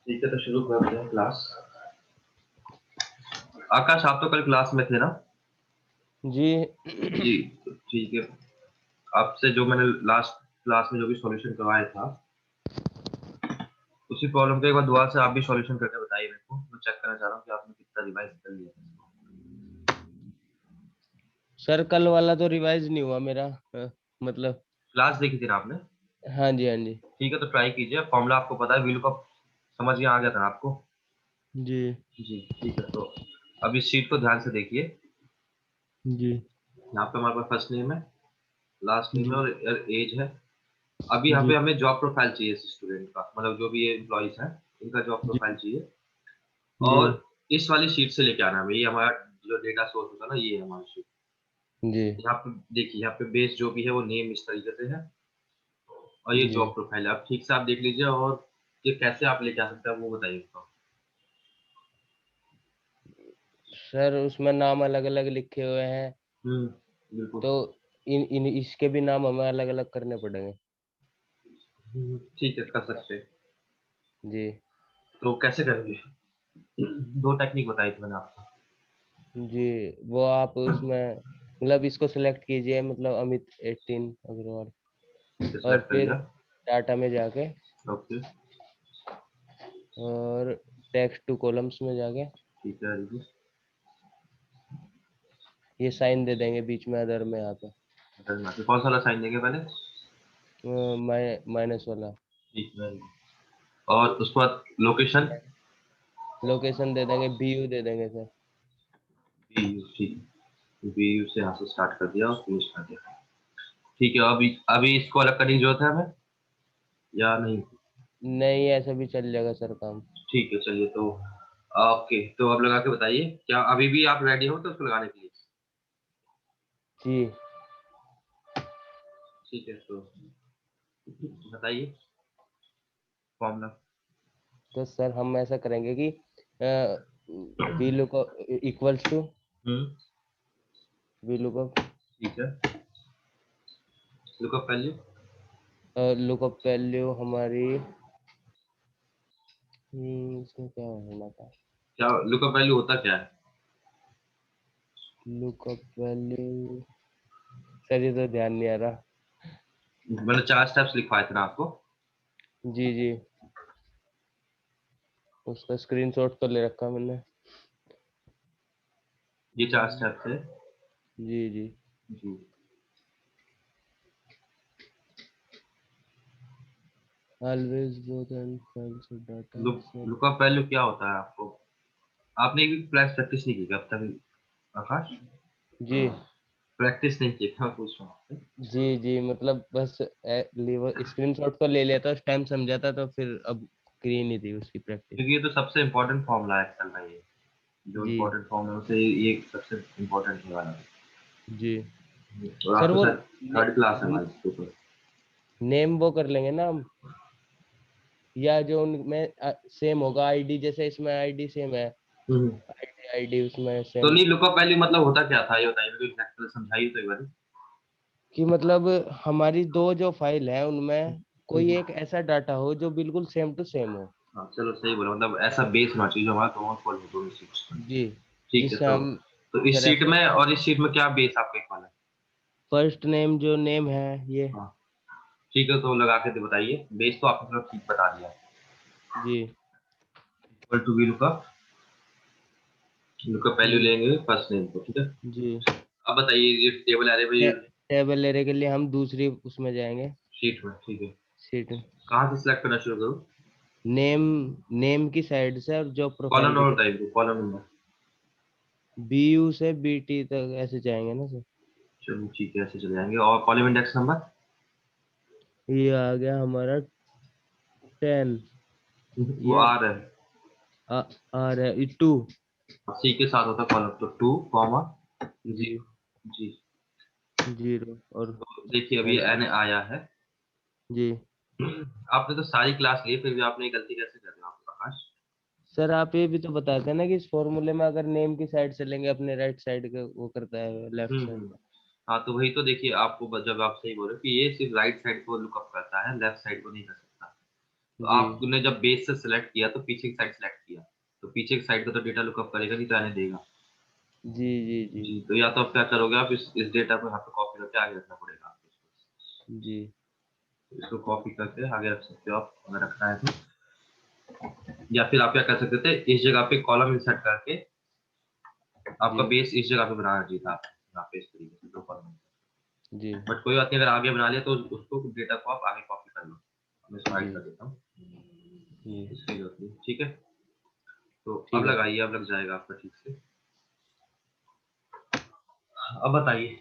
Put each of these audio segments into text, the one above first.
ठीक है, तो शुरू करते हैं क्लास। आकाश, आप तो कल क्लास में थे ना? जी। जी। तो ठीक है, आपसे जो मैंने लास्ट क्लास में जो भी सॉल्यूशन करवाया था, उसी प्रॉब्लम का एक बार दोबारा से आप भी सॉल्यूशन करके बताइए मेरे को। मैं चेक करना चाह रहा हूँ कि आपने कितना रिवाइज कर लिया है। सर कल वाला तो रिवाइज नहीं हुआ मेरा। मतलब। क्लास देखी थी ना आपने? हाँ जी, हाँ जी। ठीक है, तो ट्राई कीजिए। फॉर्मूला आपको पता है, वीलू का समझ में आ गया था ना आपको? जी। जी ठीक है, तो अब इस शीट को ध्यान से देखिए। जी। यहाँ पे हमारे पास फर्स्ट नेम है, लास्ट नेम है जी। और एज है। अभी यहाँ जी। पे हमें जॉब प्रोफाइल चाहिए स्टूडेंट का, मतलब जो भी ये एम्प्लॉइज हैं, इनका जॉब जी। प्रोफाइल चाहिए। जी। और इस वाली शीट से लेके आना है। ये हमारा जो डेटा सोर्स होता है ना, ये है हमारी शीट। जी। यहाँ पे देखिए, यहाँ पे बेस जो भी है वो नेम इस तरीके से है, और ये जी। जॉब प्रोफाइल है। आप ठीक से आप देख लीजिए, और ये कैसे आप लेके आ सकते हैं वो बताइए उसको। सर उसमें नाम अलग अलग लिखे हुए हैं, बिल्कुल। तो इन इन इसके भी नाम हमें अलग अलग करने पड़ेंगे। ठीक है, कर सकते हैं। जी। तो कैसे करेंगे? दो टेक्निक बताई थी मैंने आपको। जी। वो आप उसमें मतलब इसको सिलेक्ट कीजिए, मतलब अमित 18 अग्रवाल, ठीक है, और सेलेक्ट कर फिर लिया। डाटा में जाके ओके। और टेक्स्ट टू कॉलम्स में जाके ठीक है, रुकिए। ये साइन दे देंगे बीच में अदर में यहाँ पे। कौन सा वाला साइन देंगे पहले? माइनस वाला। ठीक है। और उसके बाद लोकेशन? लोकेशन दे देंगे, बीयू दे देंगे सर। बीयू, ठीक। बीयू से यहाँ से स्टार्ट कर दिया और फिनिश कर दिया। ठीक है, अभी अभी इसको अलग करने की जरूरत है हमें या नहीं? नहीं, ऐसा भी चल जाएगा सर काम। ठीक है, चलिए तो ओके। तो अब लगा के बताइए, क्या अभी भी आप रेडी हो तो उसको लगाने के लिए? जी। ठीक है, तो बताइए फॉर्मूला। तो सर हम ऐसा करेंगे कि V lookup equals to hmm. V lookup ठीक है, लुकअप वैल्यू। लुकअप वैल्यू हमारी इसमें क्या होना था? क्या लुकअप वैल्यू होता क्या है? लुकअप वैल्यू सर ये तो ध्यान नहीं आ रहा। मैंने 4 स्टेप्स लिखवाए थे ना आपको। जी। जी। उसका स्क्रीनशॉट तो ले रखा मैंने। ये 4 स्टेप्स है। जी। जी। जी। Always both end files of data set. Lookup value क्या होता है आपको? आपने एक भी प्रैक्टिस नहीं की क्या अब तक, आकाश? जी। प्रैक्टिस नहीं की क्या, मैं पूछ रहा हूँ आपसे। जी। जी मतलब बस लीवर स्क्रीनशॉट तो ले लिया था, उस टाइम समझा था, तो फिर अब करी नहीं थी उसकी प्रैक्टिस। क्योंकि ये तो सबसे इम्पोर्टेंट फॉर्मूला है एक्सेल का। ये जो जी। इम्पोर्टेंट फॉर्मूला है उसे ये सबसे इम्पोर्टेंट है वाला। जी। और सर आपको वो शायद थर्ड क्लास है हमारी इसके ऊपर। नेम वो कर लेंगे ना हम, या जो उनमें सेम होगा आईडी, जैसे इसमें आईडी सेम है, हम्म। आईडी आईडी उसमें तो सेम। नहीं, लुकअप वैल्यू मतलब होता क्या था, ये बताइए मेरे को एग्जैक्ट समझाइए तो एक बार। कि मतलब हमारी दो जो फाइल है उनमें कोई हम्म। एक ऐसा डाटा हो जो बिल्कुल सेम टू सेम हो। हाँ, चलो सही बोला। मतलब ऐसा बेस होना चाहिए जो हमारा दोनों फॉल हो, दोनों सीट्स में। जी। ठीक है, जिससे तो हम इस सीट रेफर में कर, और इस सीट में क्या बेस आपका इक्वल है? फर्स्ट नेम जो नेम है ये। हाँ, ठीक है, तो लगा के तो बताइए। बेस तो आपने मतलब ठीक बता दिया। जी। Equal to B lookup, lookup value जी। लेंगे फर्स्ट नेम को। ठीक है, जी। अब बताइए ये टेबल अरे भाई टेबल लेने के लिए हम दूसरी उसमें जाएंगे, शीट में। ठीक है, सीट। कहाँ से सिलेक्ट करना शुरू करूँ? नेम, नेम की साइड से, और जॉब कॉलम प्रोफाइल की नंबर तरफ। बताइए, कॉलम नंबर। बी यू से बी टी तक ऐसे जाएंगे ना सर। चलो ठीक है, ऐसे चले जाएंगे। और कॉलम इंडेक्स नंबर? ये आ गया हमारा 10। वो ये आ रहा है। आ, आ रहा है 2। सी के साथ होता है कॉलम, तो 2 कॉमा जी। 0। जी। 0 और तो देखिए अभी एंटर। एन आया है। जी। आपने तो सारी क्लास ली, फिर भी आपने ये गलती कैसे कर रहे हो आप, प्रकाश? सर आप ये भी तो बताते हैं ना कि इस फॉर्मूले में अगर नेम की साइड से लेंगे, अपने राइट साइड का वो करता है लेफ्ट साइड हम्म। का। हाँ, तो वही तो देखिए आपको जब आप सही बोल रहे हो कि ये सिर्फ राइट साइड को लुकअप करता है, लेफ्ट साइड को नहीं कर सकता। तो जी आपने जब बेस से सिलेक्ट किया तो पीछे की साइड सिलेक्ट किया, तो पीछे की साइड का तो डेटा लुकअप करेगा नहीं, तो आने देगा। जी जी जी जी, तो या तो आप क्या करोगे, आप इस डेटा को यहाँ पे कॉपी करके आगे रखना पड़ेगा आपको इसको। जी तो इसको कॉपी करके आगे रख सकते हो आप, अगर रखना है तो। या फिर आप क्या कर सकते थे, इस जगह पे कॉलम इंसर्ट करके आपका जी बेस इस जगह पे बनाना चाहिए था, यहाँ पे इस तरीके से दो कॉलम। जी बट कोई बात नहीं, अगर आगे बना लिया तो उसको डेटा को आप आगे कॉपी कर लो। मैं इसको हाइड जी कर देता हूँ, जी इसकी जरूरत नहीं, ठीक है। तो अब ठीक है। लगाइए, अब लग जाएगा आपका ठीक से। अब बताइए।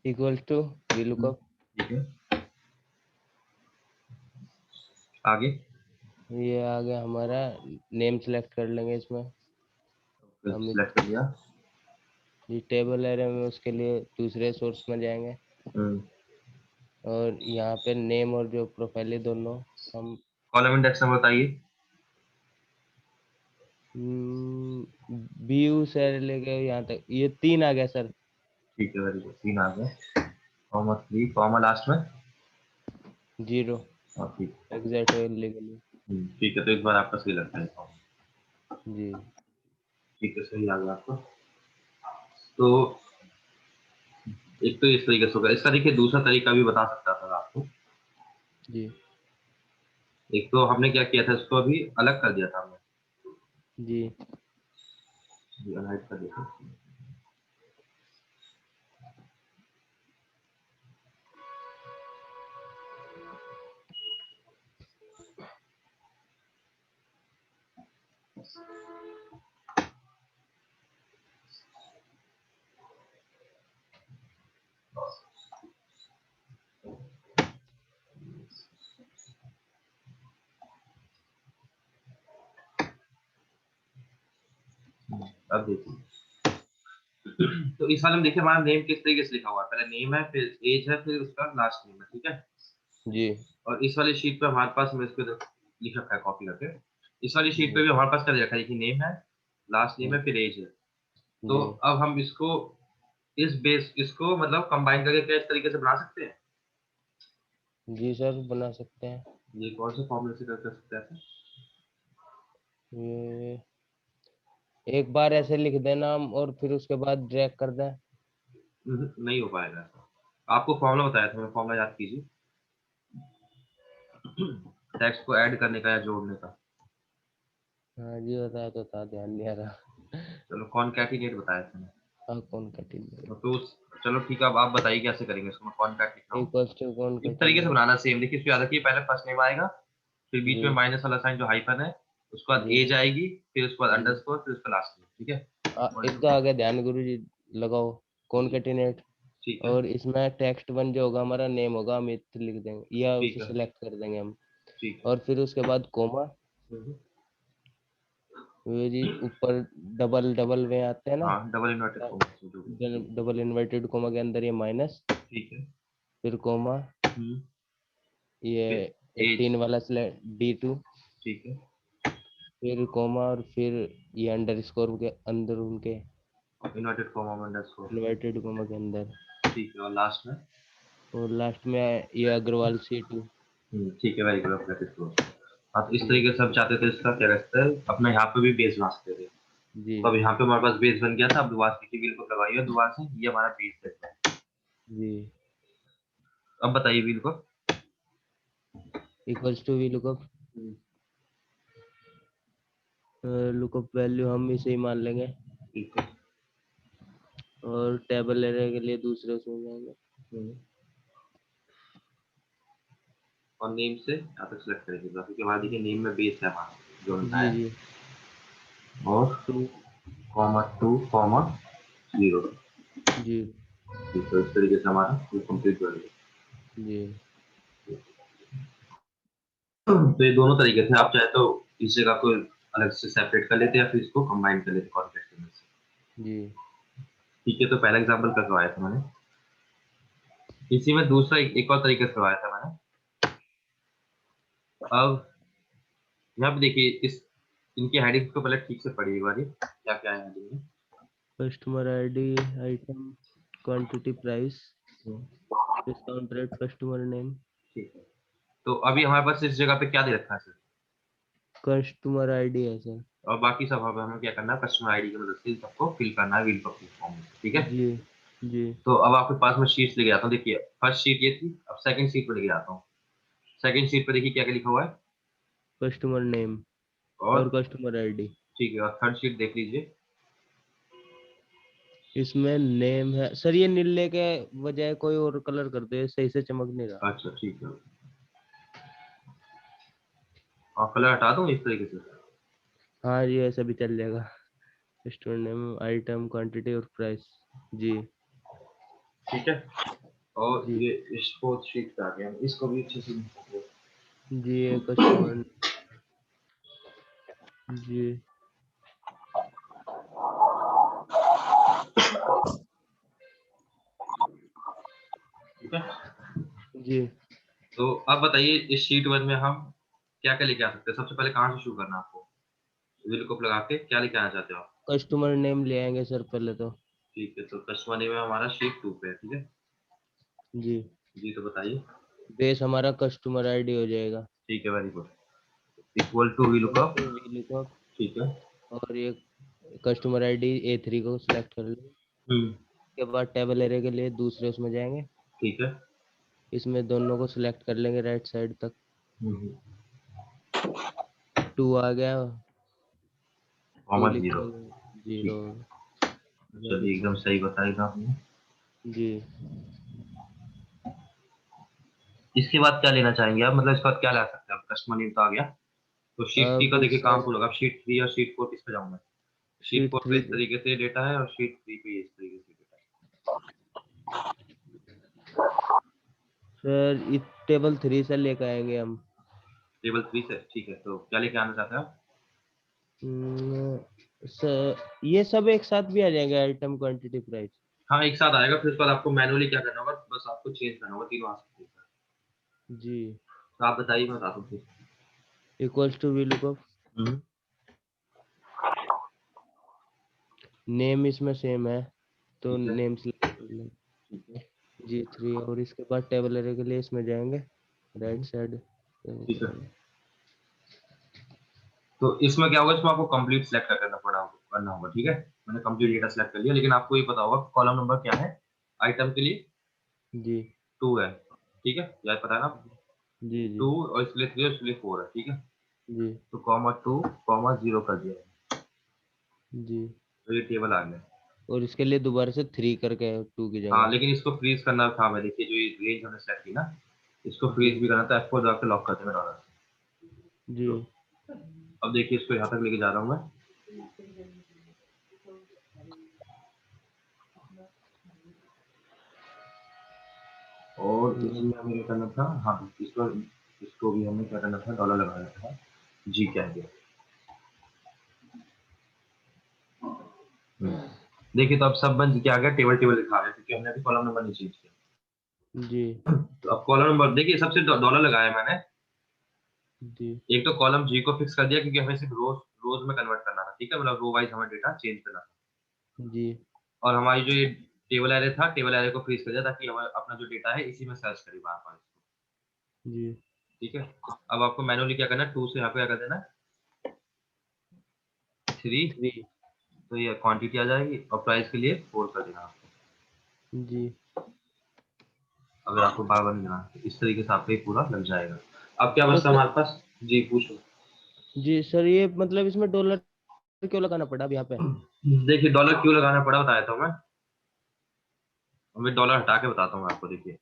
इक्वल टू वी लुकअप, ठीक है, आगे ये आ गया हमारा। नेम सेलेक्ट कर लेंगे इसमें हम। सिलेक्ट कर दिया। ये टेबल एरे में उसके लिए दूसरे सोर्स में जाएंगे, और यहाँ पे नेम और जो प्रोफाइल है दोनों हम कॉलम इंडेक्स नंबर बताइए। व्यू से लेके यहाँ तक ये 3 आ गया सर। ठीक है, वेरी गुड, 3 आ गए। कॉमा 3, कॉमा लास्ट में। 0 हाँ ठीक। एग्जैक्ट वैल्यू के लिए। ठीक है, तो इस बार आपका सही लगता है comma। जी ठीक है, सही आ गया आपका। तो एक तो इस तरीके से होगा, इसका देखिए दूसरा तरीका भी बता सकता था आपको। जी एक तो हमने क्या किया था, इसको अभी अलग कर दिया था हमने, जी अलग कर दिया था। अब देखिए, तो इस वाले में देखिए हमारा नेम किस तरीके से लिखा हुआ है, पहले नेम है, फिर एज है, फिर उसका लास्ट नेम है, ठीक है। जी और इस वाली शीट पे हमारे पास, मैं इसको इधर लिख रखा है कॉपी करके, इस वाली शीट पे जी भी हमारे पास क्या दे रखा है, देखिए नेम है, लास्ट नेम जी है, फिर एज है। तो जी अब हम इसको, इस बेस इसको मतलब कंबाइन करके क्या इस तरीके से बना सकते हैं। जी सर बना सकते हैं। ये कौन से फॉर्मूले से कर सकते हैं ऐसे? ये एक बार ऐसे लिख देना हम, और फिर उसके बाद ड्रैग कर दें। नहीं हो पाएगा ऐसा। आपको फॉर्मूला बताया था, मैं फॉर्मूला याद कीजिए। टेक्स्ट को ऐड करने का या जोड़ने का। हाँ जी बताया तो था, ध्यान नहीं आ रहा। चलो, कॉनकैटिनेट बताया था मैंने। हाँ कौन कठिन। चलो ठीक है, अब आप बताइए कैसे करेंगे इसको, मैं कॉनकैट लिख रहा हूँ। इक्वल टू कौन इस तरीके से कठिन। बनाना सेम, देखिए इसको याद रखिए, पहले फर्स्ट नेम आएगा, फिर बीच जी में माइनस वाला साइन जो हाइफन है, उसके बाद जी एज आएगी, फिर उसके बाद जी अंडरस्कोर, फिर उसका लास्ट नेम, ठीक है। एक तो आ गया, ध्यान गुरु जी लगाओ जी कॉन्केटिनेट। ठीक है। और इसमें टेक्स्ट वन जो होगा हमारा नेम होगा, हम इथ लिख देंगे या ठीक उसे है। सिलेक्ट कर देंगे हम। ठीक और फिर उसके बाद कोमा, है। वो जी ऊपर डबल डबल में आते हैं ना, हाँ, डबल इन्वर्टेड कॉमा जो भी है। डबल इन्वर्टेड कोमा के अंदर ये माइनस, ठीक है। फिर कोमा, हम्म, ये फिर एज। 18 वाला सिलेक्ट D2, ठीक है। फिर कोमा, और फिर ये अंडरस्कोर के अंदर उनके इन्वर्टेड कॉमा में अंडरस्कोर। इन्वर्टेड कोमा के अंदर। ठीक है, और लास्ट में। और लास्ट में ये अग्रवाल C2। ठीक है, वेरी गुड, ब्रैकेट क्लोज। हाँ, तो इस जी तरीके से हम चाहते थे, इसका क्या कहते हैं, अपना यहाँ पे भी बेस बना सकते थे। जी तो अब यहाँ पे हमारे पास बेस बन गया था, अब दोबारा से व्हील को लगाइए, दोबारा से ये हमारा बेस है। जी अब बताइए व्हील को। Equals to V lookup. Lookup value हम इसे ही मान लेंगे, ठीक है। और टेबल एरे के लिए दूसरे उसमें जाएंगे। हम्म, और नेम से यहाँ तक सेलेक्ट करेंगे, क्योंकि हमारा देखिए नेम में बेस है हमारा जो जी बनाया है। जी और टू। Comma 2 comma 0। जी ठीक है, इस तरीके से हमारा ये कंप्लीट हो गया। जी तो ये दोनों तरीके से, आप चाहे तो इस जगह को अलग से सेपरेट कर लेते हैं, या फिर इसको कंबाइन कर लेते कॉन्टेक्स्ट में से। जी ठीक है, तो पहला एग्जांपल करवाया था मैंने, इसी में दूसरा एक और तरीके से करवाया था मैंने। अब यहाँ पे देखिए, इस इनकी हेडिंग को पहले ठीक से पढ़िए एक बारी, क्या क्या है हेडिंग में। Customer ID, item, quantity, price, hmm, discount rate, customer name. ठीक है। तो अभी हमारे पास इस जगह पे क्या दे रखा है सर? कस्टमर आईडी है सर। और बाकी सब हमें क्या करना है, कस्टमर आईडी की मदद से इन सबको फिल करना है व्हील पॉकेट फॉर्म में, ठीक है। जी जी। तो अब आपके पास मैं शीट्स लेके आता हूँ। देखिए फर्स्ट शीट ये थी, अब सेकंड शीट पे लेके आता हूँ। सेकंड शीट पे देखिए क्या क्या लिखा हुआ है। कस्टमर नेम और और कस्टमर आईडी। ठीक है, और थर्ड शीट देख लीजिए। इसमें नेम है सर, ये नीले के बजाय कोई और कलर कर दो, ये सही से चमक नहीं रहा। अच्छा ठीक है, और कलर हटा दूँ इस तरीके से। हाँ ये ऐसा भी चल जाएगा। स्टोर नेम, आइटम, क्वांटिटी और प्राइस। जी ठीक है, और जी ये इस फोर्थ शीट पे आ गया, इसको भी अच्छे से जी। ये कस्टमर। जी ठीक है। जी। तो अब बताइए इस शीट वन में हम क्या क्या लेके आ सकते हैं। सबसे पहले कहाँ से शुरू करना है आपको, व्हील को लगा के क्या लेके आना चाहते हो आप? कस्टमर नेम ले आएंगे सर पहले तो। ठीक है, तो कस्टमर नेम है हमारा शीट टू पे है, ठीक है। जी। जी तो बताइए। बेस हमारा कस्टमर आईडी हो जाएगा। ठीक है, very good. Equal to V equal lookup. To VLOOKUP। ठीक है। और ये कस्टमर आईडी A3 को सिलेक्ट कर लेंगे। हम्म। के बाद टेबल एरे के लिए दूसरे उसमें जाएंगे। ठीक है। इसमें दोनों को सिलेक्ट कर लेंगे राइट साइड तक। हम्म। 2 आ गया। 2 कॉमा जीरो। लिखेंगे। ठीक 0। है, वेरी चलिए एकदम गुड। सही बताएगा आपने। जी। इसके बाद क्या लेना चाहेंगे आप, मतलब इसके बाद क्या ला सकते हैं आप? कस्टमर नेम तो आ गया, तो शीट थ्री का अब देखिए काम सर पूरा होगा। शीट थ्री और शीट फोर किस पे जाऊंगा? शीट शीट फोर पे 3 इस पे। तरीके से डेटा है और शीट थ्री पे इस तरीके से डेटा सर इस टेबल 3 से लेकर आएंगे हम। है। टेबल थ्री से, ठीक है, तो क्या लेके आना चाहते हैं आप? सर ये सब एक साथ भी आ जाएंगे, आइटम, क्वांटिटी, प्राइस। हाँ एक साथ आएगा, फिर उसके बाद आपको मैनुअली क्या करना होगा, बस आपको चेंज करना होगा, तीनों आ सकते हैं। जी। तो आप बताइए, मैं बता दूँ फिर। Equals to VLOOKUP। Hmm. Name इसमें सेम है तो ठीक है। नेम सिलेक्ट कर लेंगे। ठीक है। G3। और इसके बाद टेबल एरे के लिए इसमें जाएंगे राइट साइड। ठीक है, तो इसमें क्या होगा, इसमें आपको कंप्लीट सेलेक्ट करना होगा, ठीक है। मैंने कंप्लीट जी डेटा सेलेक्ट कर लिया, लेकिन आपको ये पता होगा कॉलम नंबर क्या है आइटम के लिए। जी 2 है, ठीक है, याद पता है ना? जी जी 2 और इसके लिए 3 और इसके लिए 4 है, ठीक है। जी तो कॉमा 2 कॉमा 0 कर दिया है, जी। तो ये टेबल आ गया। और इसके लिए दोबारा से 3 करके 2 की हाँ, जगह। लेकिन इसको फ्रीज करना था, मैं देखिए जो ये रेंज हमने सेट की ना, इसको जी फ्रीज भी करना था। F4 दबा के लॉक कर देना डॉलर। जी तो अब देखिए इसको यहाँ तक लेके जा रहा हूँ मैं। और जी इसमें हमें क्या करना था, हाँ इसको इसको भी हमें क्या करना था, डॉलर लगाना था। जी क्या है? देखिए तो अब सब बन क्या आ गया, टेबल टेबल लिखा आ गया, क्योंकि हमने अभी कॉलम नंबर नहीं चेंज किया। जी तो अब कॉलम नंबर देखिए, सबसे डॉलर लगाया मैंने। जी एक तो कॉलम जी को फिक्स कर दिया, क्योंकि हमें सिर्फ रोज रोज में कन्वर्ट करना था, ठीक है, मतलब रो वाइज हमें डेटा चेंज करना था। जी और हमारी जो ये टेबल एरे था, टेबल एरे को फ्रीज कर दिया, ताकि हमें अपना जो डेटा है इसी में सर्च करें बार बार। जी ठीक है, अब आपको मैनुअली क्या करना है, 2 से यहाँ पे क्या कर देना है, 3। 3। तो ये क्वांटिटी आ जाएगी, और प्राइस के लिए 4 कर देना आपको। जी। अगर आपको बार बार नहीं देना, तो इस तरीके से आपका ये पूरा लग जाएगा। अब क्या तो बचता है सर हमारे पास? जी पूछो। जी सर, ये मतलब इसमें डॉलर क्यों लगाना पड़ा अब यहाँ पे? देखिए डॉलर क्यों लगाना पड़ा बताया था मैं, मैं डॉलर हटा के बताता हूँ आपको। देखिए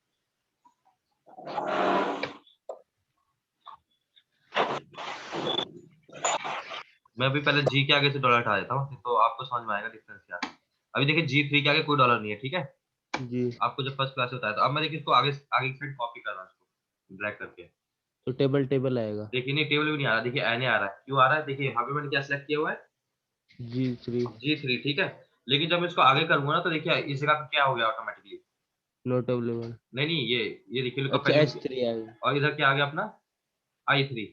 मैं अभी पहले जी के आगे से डॉलर हटा देता हूँ, तो आपको समझ में आएगा डिफरेंस क्या है। अभी देखिए G3 के आगे कोई डॉलर नहीं है, ठीक है। जी। आपको जब फर्स्ट क्लास से बताया था, अब मैं देखिए इसको आगे आगे की साइड कॉपी कर रहा हूँ, इसको ड्रैग करके। तो टेबल टेबल आएगा। देखिए नहीं, टेबल भी नहीं आ रहा, देखिए एन आ रहा है। क्यों आ रहा है? देखिए यहाँ पे मैंने क्या सिलेक्ट किया हुआ है, G3। G3, ठीक है। लेकिन जब मैं इसको आगे करूंगा ना, तो देखिए इस जगह पे क्या हो गया ऑटोमेटिकली। Note available. नहीं नहीं, ये देखिए लुकअप अच्छा वैल्यू, S3 आएगा। और इधर क्या आ गया अपना I3।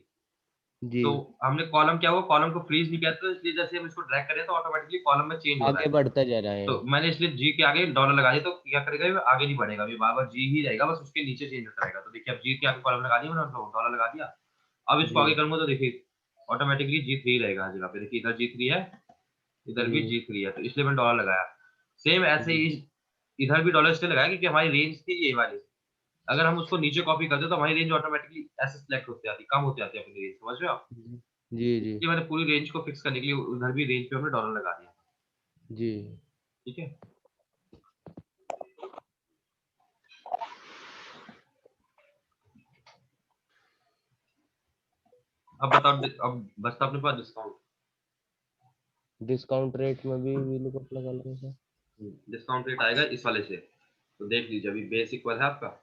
जी तो हमने कॉलम क्या हुआ, कॉलम को फ्रीज नहीं किया, तो इसलिए जैसे हम इसको ड्रैग करें तो ऑटोमेटिकली कॉलम में चेंज हो रहा आगे है। बढ़ता जा रहा है। तो मैंने इसलिए जी के आगे डॉलर लगा दिया, तो क्या करेगा ये आगे नहीं बढ़ेगा, ये बार-बार जी ही रहेगा, बस उसके नीचे चेंज होता रहेगा। तो देखिए अब जी के आगे कॉलम लगा दिया मैंने, तो डॉलर लगा दिया। अब इसको जी आगे करूँगा तो देखिए ऑटोमेटिकली जी3 रहेगा हर जगह पे। देखिए इधर जी3 है, इधर भी जी जी3 है, तो इसलिए मैंने डॉलर लगाया। सेम ऐसे जी ही इधर भी डॉलर इसलिए लगाया क्योंकि हमारी रेंज थी ये वाली। अगर हम उसको नीचे कॉपी कर दें तो हमारी रेंज ऑटोमेटिकली ऐसे सिलेक्ट होती जाती, कम होती जाती है अपनी रेंज, समझ रहे हो आप? जी जी इसलिए मैंने पूरी रेंज को फिक्स करने के लिए उधर भी रेंज पे हमने डॉलर लगा दिया। जी। ठीक है? अब बताओ अब बचता अपने पास डिस्काउंट। डिस्काउंट रेट में भी VLOOKUP लगा लेंगे सर। डिस्काउंट रेट आएगा इस वाले से, तो देख लीजिए अभी बेस इक्वल है आपका।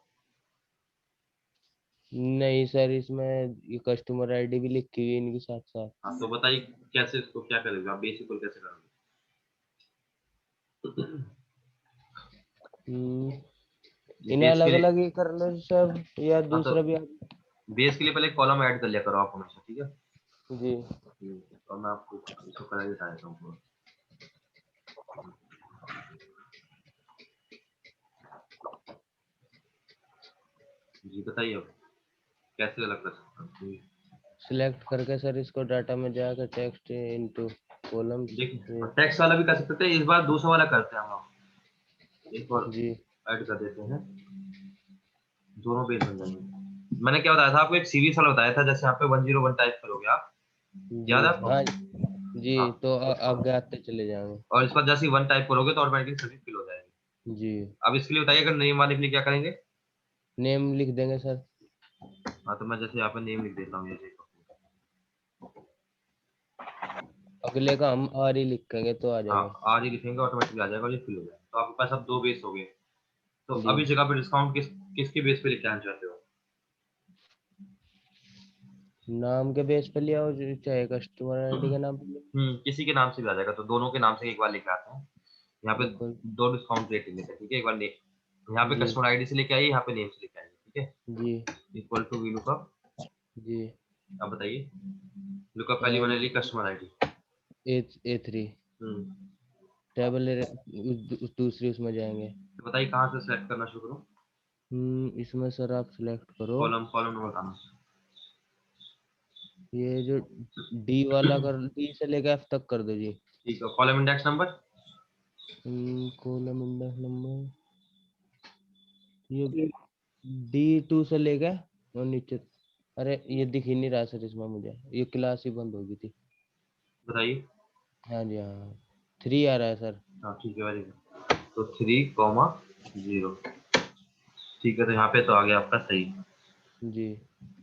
नहीं सर, इसमें ये कस्टमर आईडी भी लिखी हुई है इनके साथ साथ। हाँ तो बताइए कैसे इसको क्या करेंगे आप, बेस इक्वल कैसे करोगे? इन्हें बेस के अलग लिए, अलग ही कर लो सब, या हाँ तो दूसरा भी बेस के लिए पहले कॉलम ऐड कर लिया करो आप हमेशा, ठीक है? जी तो मैं आपको इसको करा दिखा देता हूँ पूरा। जी बताइए अब कैसे अलग कर सकते हैं? सिलेक्ट करके सर इसको डाटा में जाकर टेक्स्ट इनटू कॉलम्स। देखिए टेक्स्ट वाला भी कर सकते हैं, इस बार 200 वाला करते हैं हम, एक और जी ऐड कर देते हैं, दोनों पेज बन जाएंगे। मैंने क्या बताया था आपको, एक सीरीज वाला बताया था, जैसे यहाँ पे 101 टाइप करोगे आप, जी याद है आपको? हाँ जी, हाँ तो आगे आते चले जाएंगे। और इस पर जैसे ही 1 टाइप करोगे तो ऑटोमेटिकली सभी फिल हो जाएंगे। जी अब इसके लिए बताइए अगर नेम वाले के लिए क्या करेंगे? नेम लिख देंगे सर। हाँ तो मैं जैसे यहाँ पे नेम लिख देता हूँ, ये देखो। अगले का हम आर ही लिखेंगे तो आ हाँ जाएगा। आज ही लिखेंगे ऑटोमेटिकली आ जाएगा और ये फिल हो जाएगा। तो आपके पास अब 2 बेस हो गए। तो जी अब इस जगह पे डिस्काउंट किसके बेस पे लिखना चाहते हो? नाम के बेस पे लिया हो, चाहे कस्टमर आईडी के नाम पे लिया किसी के नाम से भी आ जाएगा, तो दोनों के नाम से एक बार लेके आते हैं। यहाँ पे बिल्कुल। 2 डिस्काउंट रेट लेते हैं, ठीक है? एक बार यहाँ पे जी कस्टमर आईडी से लेके आइए, यहाँ पे नेम से लेके आइए, ठीक है? जी इक्वल टू VLOOKUP। जी अब बताइए, लुकअप पहली मैंने ली कस्टमर आईडी। A3 हम्म टेबल दूसरी उसमें जाएंगे। तो बताइए कहाँ से सेलेक्ट करना शुरू करूँ? इसमें सर आप सिलेक्ट करो कॉलम कॉलम नंबर बताना। ये जो डी वाला, कर डी से लेकर F तक कर दो जी। ठीक है, column index number. Column index number ये D2 से लेके और नीचे। अरे ये दिख ही नहीं रहा सर इसमें, मुझे ये क्लास ही बंद हो गई थी। बताइए। हाँ जी हाँ, 3 आ रहा है सर। हाँ ठीक है, वेरी गुड। तो 3,0। ठीक है, तो यहाँ पे तो आ गया आपका सही। जी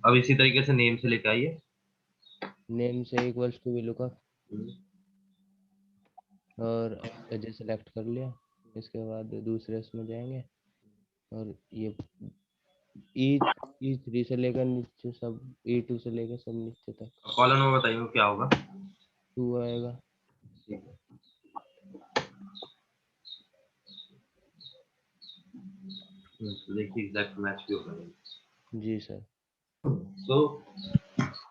अब इसी तरीके से नेम से लेके आइए। नेम से इक्वल्स टू VLOOKUP हम्म, और एज सेलेक्ट कर लिया। इसके बाद दूसरे उसमें जाएंगे और ये ई E3 से लेकर नीचे सब, E2 से लेकर सब नीचे तक कॉलम नंबर बताइए क्या होगा? 2 आएगा। ठीक है। तो देखिए एग्जैक्ट मैच भी होगा। जी सर। तो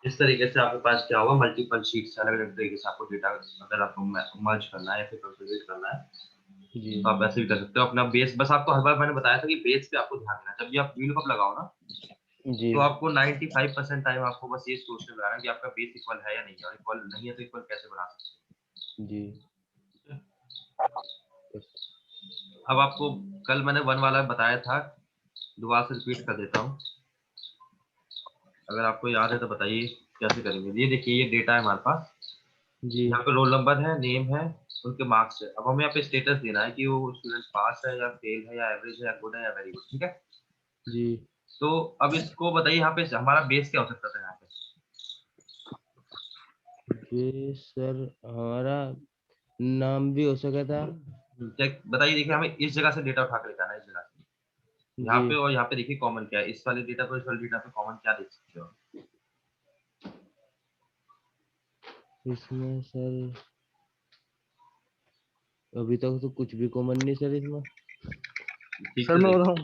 इस तरीके से आपके पास क्या होगा, मल्टीपल शीट्स अलग अलग तरीके से आपको डेटा अगर आपको मर्ज करना है या फिर कंसोलिडेट करना है जी तो आप ऐसे भी कर सकते हो। अपना बेस, बस आपको हर बार मैंने बताया था कि बेस पे आपको ध्यान देना है। जब भी आप VLOOKUP लगाओ ना, जी तो आपको 95% टाइम आपको बस ये सोचने में लगाना है कि आपका बेस इक्वल है या नहीं है, और इक्वल नहीं है तो इक्वल कैसे बना सकते जी। हैं। अब आपको कल मैंने 1 वाला बताया था, दोबारा से रिपीट कर देता हूँ, अगर आपको याद है तो बताइए कैसे करेंगे। ये देखिए ये डेटा है हमारे पास, जी यहाँ पे रोल नंबर है, नेम है, उनके मार्क्स है। अब हमें यहाँ पे स्टेटस देना है कि वो स्टूडेंट पास है या फेल है या एवरेज है या गुड है या वेरी गुड, ठीक है? जी। तो अब इसको बताइए यहाँ पे हमारा बेस क्या हो सकता था यहाँ पे? बेस सर हमारा नाम भी हो सका था। चेक बताइए, देखिए हमें इस जगह से डेटा उठा कर लेकर आना है, इस जगह से यहाँ जी पे, और यहाँ पे देखिए कॉमन क्या है, इस वाले डेटा पर इस वाले डेटा पे कॉमन क्या देख सकते हो? इसमें सर अभी तक तो कुछ भी कॉमन नहीं सर इसमें। ठीक सर से मैं देख, बताऊं,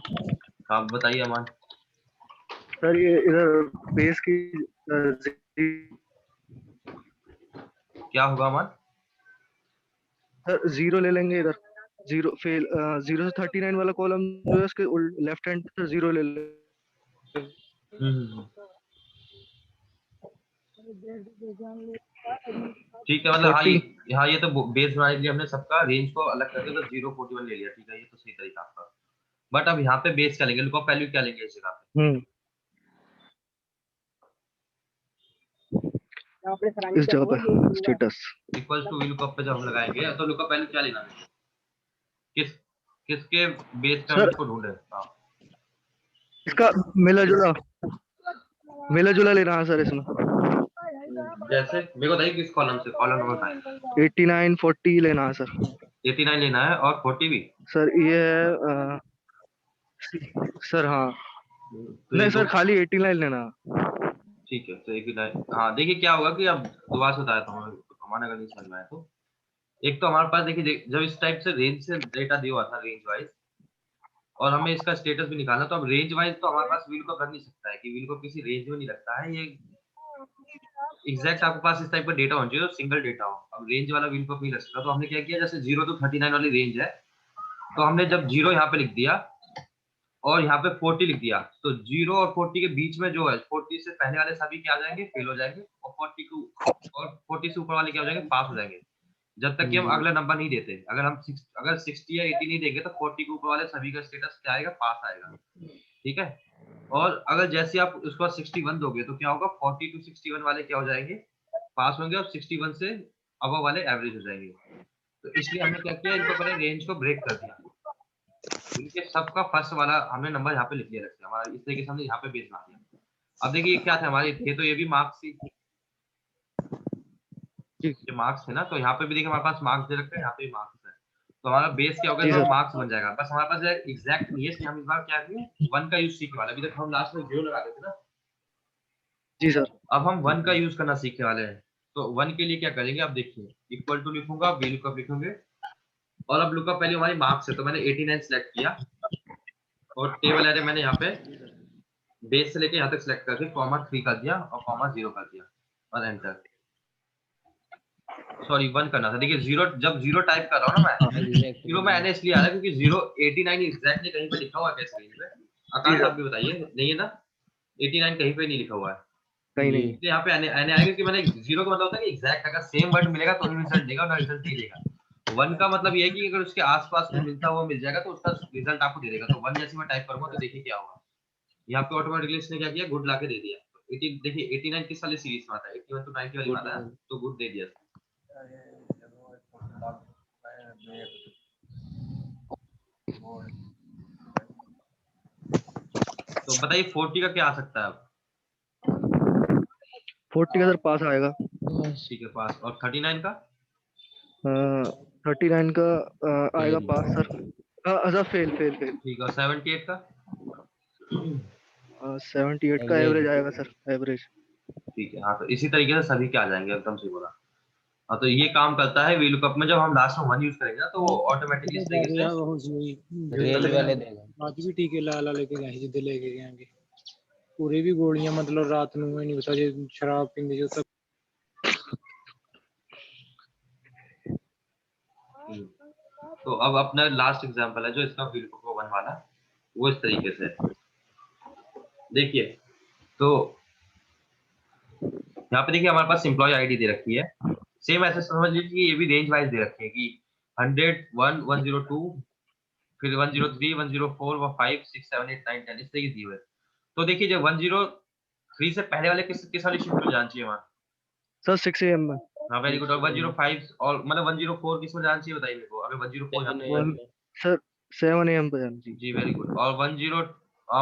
आप बताइए अमान। सर ये इधर बेस की क्या होगा मान? सर 0 ले लेंगे इधर, 0 फेल, 0 से 39 वाला कॉलम जो है उसके लेफ्ट हैंड से 0 ले लेंगे। ठीक है, मतलब हाँ 40 ये तो बेस बनाने के लिए हमने सबका रेंज को अलग करके तो 0 41 ले लिया। ठीक है, ये तो सही तरीका आपका। बट अब यहाँ पे बेस क्या लेंगे, लुकअप वैल्यू क्या लेंगे इस जगह पे? इस जगह पर स्टेटस इक्वल्स टू लुकअप पे जब हम लगाएंगे तो लुकअप वैल्यू क्या लेना है, किसके बेस पे हम सर इसको ढूंढ रहे हैं? हाँ, इसका मिला जुला लेना है सर इसमें। जैसे मेरे को बताइए किस कॉलम से, कॉलम नंबर बताइए। 89 40 लेना है सर। 89 लेना है और 40 भी सर ये है सर हाँ तो नहीं ये सर खाली 89 लेना है। ठीक है, तो 89। हाँ देखिए क्या होगा कि अब दोबारा से बताया था हमारे अगर नहीं समझ में आया तो, एक तो हमारे पास देखिए जब इस टाइप से रेंज से डेटा दिया हुआ था रेंज वाइज, और हमें इसका स्टेटस भी निकालना, तो अब रेंज वाइज तो हमारे पास व्हील को कर नहीं सकता है कि व्हील को किसी रेंज में नहीं लगता है। ये एग्जैक्ट आपके पास इस टाइप का डेटा होना चाहिए, सिंगल डेटा हो। अब रेंज वाला व्हील को नहीं लग सकता, तो हमने क्या किया, जैसे 0 to 39 वाली रेंज है, तो हमने जब 0 यहाँ पे लिख दिया और यहाँ पे 40 लिख दिया, तो 0 और 40 के बीच में जो है 40 से पहले वाले सभी क्या आ जाएंगे, फेल हो जाएंगे, और 40 से ऊपर वाले क्या हो जाएंगे, पास हो जाएंगे। जब तक कि हम अगला नंबर नहीं देते, अगर 60 या 80 नहीं देंगे तो 40 के ऊपर वाले सभी का स्टेटस क्या आएगा, पास आएगा। ठीक है, और अगर जैसे आप उसके बाद 61 दोगे तो क्या होगा, 40 to 61 वाले क्या हो जाएंगे, पास होंगे, और 61 से अबव वाले एवरेज हो जाएंगे। तो इसलिए हमने क्या किया, इनको पहले रेंज को ब्रेक कर दिया, इनके सबका फर्स्ट वाला हमने नंबर यहाँ पे लिख दिया रखा हमारा, इस तरीके से हमने यहाँ पे बेस बना दिया। अब देखिए क्या थे हमारे थे, तो ये भी मार्क्स थी, ये मार्क्स थे ना, तो यहाँ पे भी देखिए हमारे पास मार्क्स दे रखे हैं, यहाँ पे भी मार्क्स है, तो हमारा बेस क्या होगा, तो मार्क्स बन जाएगा। बस हमारे पास एग्जैक्ट नहीं है, इसलिए हम इस बार क्या करेंगे, 1 का यूज सीखने वाले। अभी तक हम लास्ट में 0 लगा देते ना। जी सर। अब हम 1 का यूज करना सीखने वाले हैं, तो 1 के लिए क्या करेंगे, अब देखिए इक्वल टू लिखूंगा, वी लुकअप लिखूंगे, और अब लुकअप वैल्यू हमारी मार्क्स है, तो मैंने 89 सेलेक्ट किया, और टेबल एरे मैंने यहाँ पे बेस से लेके यहाँ तक सेलेक्ट करके कॉमा 3 कर दिया और कॉमा 0 कर दिया और एंटर। सॉरी 1 करना था, देखिए 0, जब 0 टाइप कर रहा हूँ ना मैं, 0 में एन इसलिए आ रहा है क्योंकि 0 89 एग्जैक्टली कहीं पे लिखा हुआ है कैसे रेंज में, आकाश आप भी बताइए, नहीं है ना, 89 कहीं पे नहीं लिखा हुआ है, कहीं नहीं। तो यहाँ पे एन आएगा कि मैंने 0 का मतलब होता है कि एग्जैक्ट अगर सेम वर्ड मिलेगा तो ही रिजल्ट देगा, और रिजल्ट नहीं देगा। 1 का मतलब ये है कि अगर उसके आसपास में मिलता हुआ मिल जाएगा तो उसका रिजल्ट आपको दे देगा। तो 1 जैसे मैं टाइप करूंगा तो देखिए क्या होगा, यहाँ पे ऑटोमेटिकली इसने क्या किया, गुड ला के दे दिया। 80 देखिए 89 किस वाली सीरीज में आता है, 81 to 90 वाली में आता है, तो गुड दे दिया। तो बताइए 40 का क्या आ सकता है अब? 40 का सर पास आएगा। ठीक है पास, और 39 का 39 का आएगा पास सर। अच्छा फेल। ठीक है, 78 का 78 का एवरेज आएगा सर, एवरेज। ठीक है, हाँ तो इसी तरीके से सभी के आ जाएंगे, एकदम सही बोला। हाँ तो ये काम करता है वी लुकअप में, जब हम लास्ट में 1 यूज करेंगे ना तो वो ऑटोमेटिकली इस तरीके से रेंज वाले देगा। आज भी टीके ला लेके गए जिद्द लेके गए पूरी भी गोलियां, मतलब रात ਨੂੰ नहीं पता जे शराब पींदे जो सब। तो अब अपना लास्ट एग्जांपल है जो इसका वी लुकअप को 1 वाला, वो इस तरीके से देखिए। तो यहाँ पे देखिए हमारे पास एम्प्लॉय आईडी दे रखी है, सेम ऐसे समझ लीजिए कि ये भी रेंज वाइज दे रखी है कि 100 1 102 फिर 103 104 व 5 6 7 8 9 10 इस तरीके दी हुई है। तो देखिए जब 103 से पहले वाले किस वाली शिफ्ट में जाना चाहिए वहाँ? सर 6 AM में। हाँ वेरी गुड। और 105 और मतलब 104 किस में जाना चाहिए बताइए मेरे को, अगर 104 यहाँ पे सर 7 AM पे जाना चाहिए। जी वेरी गुड। और 10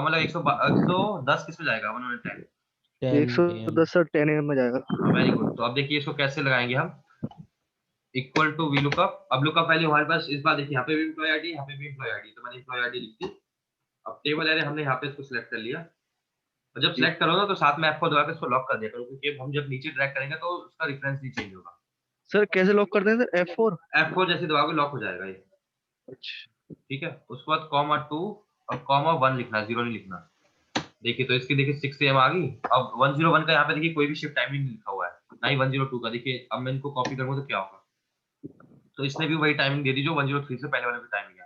मतलब 110 किस में जाएगा, 110 110 सर 10 AM में जाएगा। Very good. तो अब देखिए इसको कैसे लगाएंगे हम, इक्वल टू वी लुकअप। अब लुकअप वैल्यू हमारे पास इस बार देखिए यहाँ पे भी एम्प्लॉय आईडी, यहाँ पे भी एम्प्लॉय आईडी, तो मैंने एम्प्लॉय आईडी लिख दी। अब टेबल एरे हमने यहाँ पे इसको सिलेक्ट कर लिया, और जब सिलेक्ट करो ना तो साथ में F4 दबा के इसको लॉक कर दिया करो, क्योंकि हम जब नीचे ड्रैग करेंगे तो उसका रेफरेंस नहीं चेंज होगा। सर कैसे लॉक करते हैं सर? F4 जैसे दबाओगे लॉक हो जाएगा ये। अच्छा ठीक है, उसके बाद कॉमा 2 और कॉमा 1 लिखना है, 0 नहीं लिखना। देखिए तो इसकी देखिए 6 AM आ गई। अब 101 का यहाँ पे देखिए कोई भी शिफ्ट टाइमिंग नहीं लिखा हुआ है, ना ही 102 का। देखिए अब मैं इनको कॉपी करूंगा तो क्या होगा, तो इसने भी वही टाइमिंग दे दी जो 103 से पहले वाले की टाइमिंग है।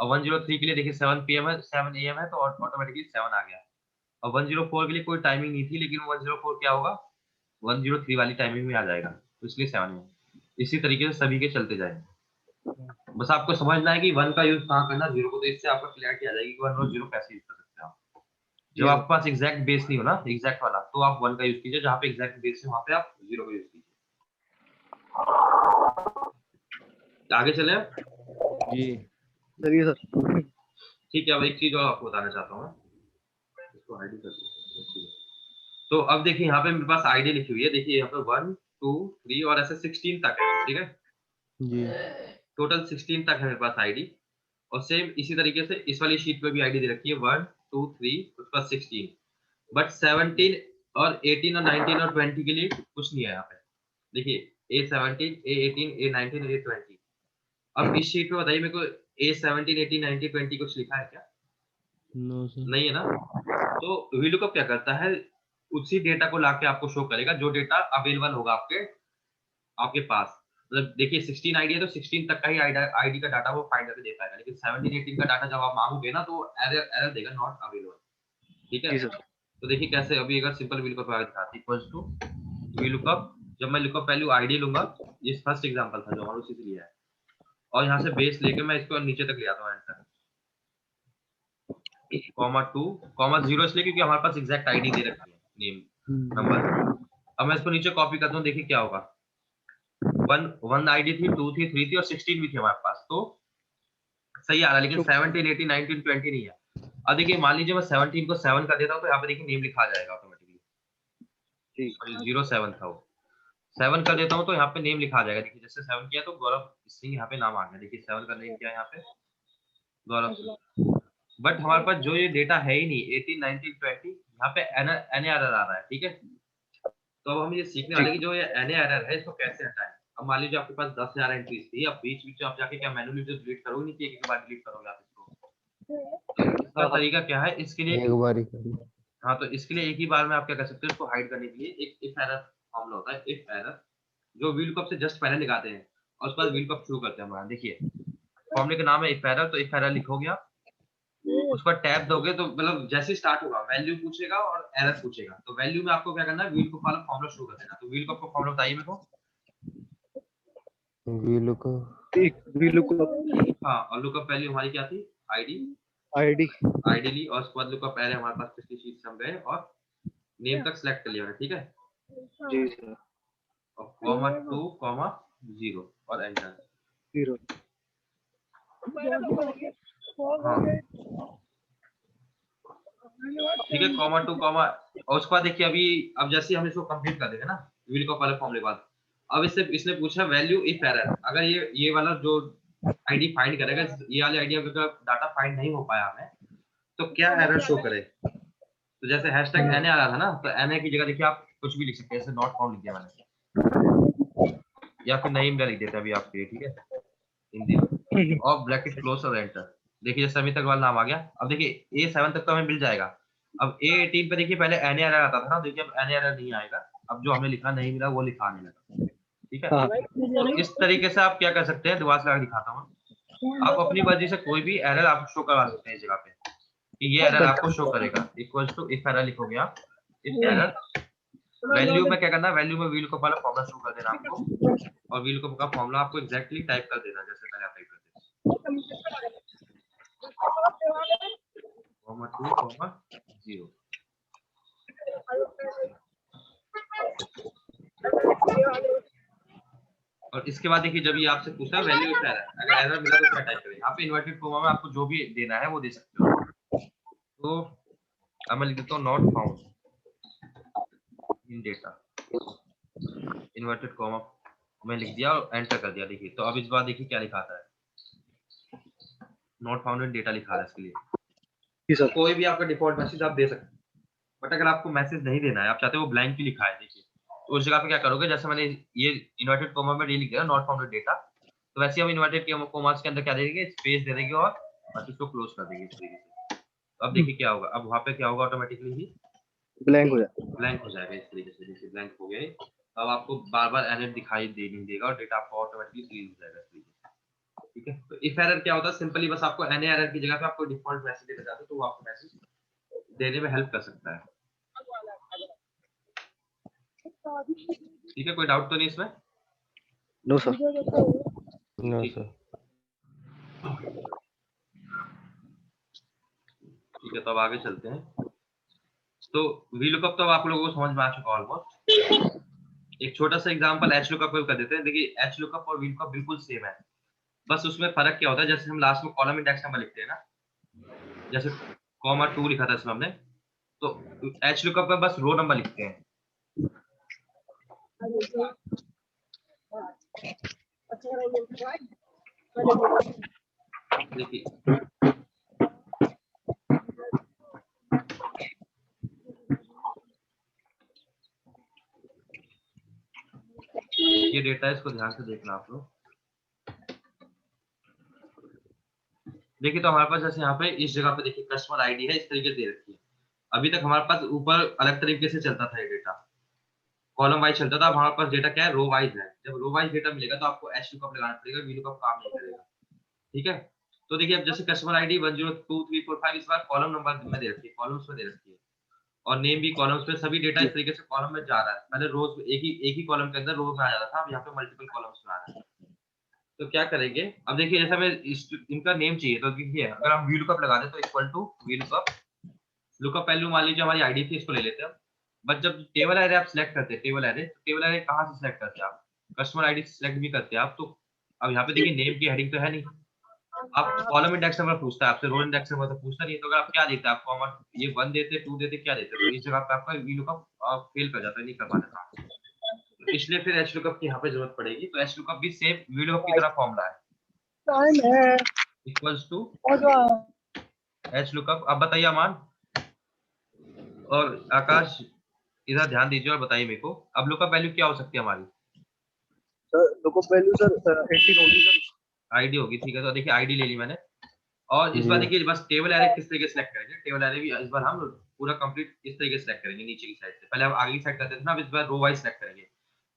और 103 के लिए देखिए 7 PM है, 7 AM है, तो ऑटोमेटिकली 7 आ गया। और 104 के लिए कोई टाइमिंग नहीं थी, लेकिन 104 क्या होगा, 103 वाली टाइमिंग में आ जाएगा, तो इसलिए 7 है। इसी तरीके से सभी के चलते जाएंगे। बस आपको समझना है कि 1 का यूज कहाँ करना, 0 को, तो इससे आपको क्लैरिटी आ जाएगी कि 1 और 0 कैसे यूज कर सकते हैं आप। जब जी आपके पास एग्जैक्ट बेस नहीं हो ना, एग्जैक्ट वाला, तो आप 1 का यूज कीजिए, जहाँ पे एग्जैक्ट बेस है वहाँ पे आप 0 का यूज कीजिए। आगे चले आप? जी चलिए सर। ठीक है, अब एक चीज और आपको बताना चाहता हूँ मैं, इसको आईडी कर दीजिए। तो अब देखिए यहाँ पे मेरे पास आईडी लिखी हुई है, देखिए यहाँ पे 1 2 3 और ऐसे 16 तक है, ठीक है, जी टोटल 16 तक है मेरे पास आईडी। और सेम इसी तरीके से इस वाली शीट पे भी आईडी दे रखी है 1 2 3 उसके बाद 16, बट 17 और 18 और 19 और 20 के लिए कुछ नहीं है यहाँ पे। देखिए A17 A18 A19 A20। अब इस शीट में बताइए मेरे को A17 18 19 20 कुछ लिखा है क्या? No sir. नहीं है ना। तो VLOOKUP क्या करता है, उसी डेटा को लाके आपको शो करेगा जो डेटा अवेलेबल होगा आपके आपके पास। मतलब देखिए 16 आईडी है तो 16 तक का ही आईडी का डाटा वो फाइंड करके दे पाएगा, लेकिन 17 18 का डाटा जब आप मांगोगे ना तो एरर देगा नॉट अवेलेबल। ठीक है, जी सर। तो देखिए कैसे, अभी अगर सिंपल VLOOKUP दिखाती इक्वल्स टू VLOOKUP, जब मैं लुकअप वैल्यू आईडी लूंगा, ये फर्स्ट एग्जांपल था जो हमारे उसी से लिया है, और यहाँ से बेस लेके मैं इसको नीचे तक ले आता हूँ एंटर, (2,0) इसलिए क्योंकि हमारे पास एग्जैक्ट आईडी दे रखी है, नेम नंबर। अब मैं इसको नीचे कॉपी करता हूँ, देखिए क्या होगा, 1 आईडी थी, 2 थी, 3 थी और 16 भी थी हमारे पास, तो सही आ रहा है, लेकिन 17 18 19 20 नहीं है। अब देखिए मान लीजिए मैं 17 को 7 कर देता हूँ, तो यहाँ पे देखिए नेम लिखा आ जाएगा ऑटोमेटिकली, जी 07 था वो, 7 कर देता हूँ तो यहाँ पे नेम लिखा आ जाएगा। देखिए जैसे 7 किया तो गौरव सिंह यहाँ पे नाम आ गया, देखिए 7 का नेम किया यहाँ पे गौरव सिंह। बट हमारे पास जो ये डेटा है ही नहीं, 18 19 20, यहाँ पे NARR आ रहा है, ठीक है। तो अब हम ये सीखने वाले कि जो ये NARR है इसको कैसे हटाएं। अब मान लीजिए आपके पास 10,000 एंट्रीज थी, अब बीच बीच में आप जाके क्या मैन्युअली जो डिलीट करोगे नहीं कि एक बार डिलीट करोगे आप इसको, तो इसका तरीका क्या है, इसके लिए एक बार ही कर लो। हाँ, तो इसके लिए एक ही बार में आप क्या कर सकते हो, इसको हाइड करने के लिए एक इफ एरर फॉर्मूला होता है, इफ एरर, जो VLOOKUP से जस्ट पहले निकालते हैं और उसके बाद VLOOKUP शुरू करते हैं हमारा। देखिए फॉर्मूले का नाम है इफ एरर, तो इफ एरर लिखोगे आप, उस पर टैब दोगे तो मतलब जैसे स्टार्ट होगा वैल्यू पूछेगा और एरर पूछेगा, तो वैल्यू में आपको क्या करना है, VLOOKUP वाला फॉर्मूला शुरू कर देना। तो VLOOKUP का फॉर्मूला बताइए मेरे को। VLOOKUP एक VLOOKUP हाँ, और लुकअप वैल्यू हमारी क्या थी, आईडी आईडी ली, और उसके बाद लुकअप एरे हमारे पास पिछली शीट से हम गए और नेम तक सेलेक्ट कर लिया, ठीक है, जी सर और (2,0) और एंटर। 0 हाँ ठीक है, (2), और उसके बाद देखिए अभी अब जैसे हम इसको कंप्लीट कर देंगे ना VLOOKUP वाले फॉर्मूले के बाद, अब इसने पूछा वैल्यू इफ एरर, अगर ये वाला जो आईडी फाइंड करेगा, ये वाली आईडी अगर डाटा फाइंड नहीं हो पाया हमें, तो क्या एरर शो करे। तो जैसे हैशटैग NA आ रहा था ना, तो NA की जगह देखिए आप कुछ भी लिख सकते हैं, जैसे नॉट फाउंड लिख दिया मैंने, या फिर नहीं लिख देते अभी आपके लिए, ठीक है, हिंदी में, और ब्रैकेट क्लोज और एंटर। देखिए जैसे अभी तक वाला नाम आ गया। अब देखिए A7 तक तो हमें मिल जाएगा। अब A18 पे देखिए पहले NARR आता था ना, देखिए अब NARR नहीं आएगा, अब जो हमें लिखा नहीं मिला वो लिखा आने लगा, ठीक है। हाँ तो इस तरीके से आप क्या कर सकते हैं, दोबारा से लगा दिखाता हूँ, आप अपनी मर्जी से कोई भी एरर आप शो करवा सकते हैं इस जगह पे, कि ये एरर आपको शो करेगा, इक्वल्स टू इफ एरर लिखोगे आप, इफ एरर, वैल्यू में क्या करना, वैल्यू में VLOOKUP वाला फॉर्मूला शुरू कर देना आपको, और VLOOKUP का फॉर्मूला आपको एग्जैक्टली टाइप कर देना, जैसे पहले आप टाइप करते थे, (2,0) और इसके बाद देखिए जब ये आपसे पूछा है वैल्यू इफ एरर, अगर एरर मिला तो क्या टाइप करें, यहाँ पे इन्वर्टेड कोमा में आपको जो भी देना है वो दे सकते हो। तो अब मैं लिख देता हूँ not found in data, inverted coma मैं लिख दिया और एंटर कर दिया। देखिए तो अब इस बार देखिए क्या लिखा आता है, नॉट फाउंड इन डेटा लिखा है इसके लिए। जी सर कोई भी आपका डिफॉल्ट मैसेज आप दे सकते हैं, बट अगर आपको मैसेज नहीं देना है, आप चाहते हो वो ब्लैंक ही लिखा है, देखिए तो उस जगह पे क्या करोगे, जैसे मैंने ये इन्वर्टेड कोमा में लिख दिया नॉट फाउंड इन डेटा, तो वैसे हम इन्वर्टेड कोमास के अंदर क्या दे देंगे, स्पेस दे देंगे और बस इसको क्लोज कर देंगे इस तरीके से। तो अब देखिए क्या होगा, अब वहाँ पे क्या होगा, ऑटोमेटिकली ही ब्लैंक हो ब्लैंक हो जाएगा इस तरीके से, जैसे ब्लैंक हो गया, अब आपको बार बार एरर दिखाई दे नहीं देगा और डेटा आपको ऑटोमेटिकली फ्रीज हो जाएगा इस तरीके से। ठीक है, तो इफ एरर क्या होता है, सिंपली बस आपको एन एरर की जगह पे आपको डिफॉल्ट मैसेज देना चाहते हो तो वो आपको मैसेज देने में हेल्प कर सकता है। ठीक है, कोई डाउट तो नहीं इसमें? No sir. नो ठीक है, सर। ठीक है, तो अब आगे चलते हैं। तो वीलुकअप तो आप लोगों को समझ में आ चुका ऑलमोस्ट। एक छोटा सा एग्जांपल एच लुकअप कर देते हैं। देखिए एच लुकअप और वीलुकअप बिल्कुल सेम है, बस उसमें फर्क क्या होता है, जैसे हम लास्ट में कॉलम इंडेक्स नंबर लिखते हैं ना, जैसे कॉमा 2 लिखा था इसमें हमने, तो एच लुकअप में बस रो नंबर लिखते हैं। देखिए ये डेटा है, इसको ध्यान से देखना आप लोग। देखिए तो हमारे पास जैसे यहाँ पे इस जगह पे देखिए कस्टमर आईडी है, इस तरीके से दे रखी है। अभी तक हमारे पास ऊपर अलग तरीके से चलता था ये डेटा, कॉलम वाइज चलता था। अब हमारे पास डेटा क्या है, रो वाइज है। जब रो वाइज डेटा मिलेगा तो आपको एच लुकअप लगाना पड़ेगा, वी लुकअप काम नहीं करेगा। ठीक है, तो देखिए अब जैसे कस्टमर आईडी 102345 इस बार कॉलम नंबर में दे रखी है, कॉलम्स में दे रखी है, और नेम भी कॉलम्स में, सभी डेटा इस तरीके से कॉलम में जा रहा है। पहले रोज एक ही कॉलम के अंदर रो में आ जाता था, अब यहाँ पे मल्टीपल कॉलम्स में आ रहा है। तो क्या करेंगे, अब देखिए जैसे हमें इनका नेम चाहिए, तो देखिए अगर हम वी लुकअप लगा दें तो equal to V lookup, lookup value मान लीजिए हमारी आईडी थी, इसको ले लेते हैं। बट जब टेबल एरे आप सिलेक्ट करते हैं, टेबल एरे, तो टेबल एरे कहाँ से सिलेक्ट करते हैं आप, कस्टमर आईडी से सिलेक्ट भी करते हैं आप। तो अब यहाँ पे देखिए नेम की हेडिंग तो है नहीं, आप कॉलम इंडेक्स नंबर पूछता है आपसे, रो इंडेक्स नंबर तो पूछता नहीं है। तो अगर आप क्या देते हैं, आप कॉमन ये 1 देते, 2 देते, क्या देते, तो इस जगह पे आपका वी लुकअप फेल कर जाता है, नहीं कर पाता। तो इसलिए फिर एच लुकअप की यहाँ पे जरूरत पड़ेगी। तो एच लुकअप भी सेम वी लुकअप की तरह फॉर्मूला है, इक्वल्स टू एच लुकअप। अब बताइए अमान और आकाश, इधर ध्यान दीजिए और बताइए मेरे को, अब लुकअप वैल्यू क्या हो सकती है हमारी? सर लुकअप वैल्यू सर 18 होगी सर। आईडी होगी, ठीक है। तो देखिए आईडी ले ली मैंने, और इस बार जी देखिए बस टेबल एरे किस तरीके से सिलेक्ट करेंगे, टेबल एरे भी इस बार हम पूरा कंप्लीट इस तरीके से सिलेक्ट करेंगे नीचे की साइड से। पहले हम आगे की साइड करते थे ना, अब इस बार रो वाइज सिलेक्ट करेंगे।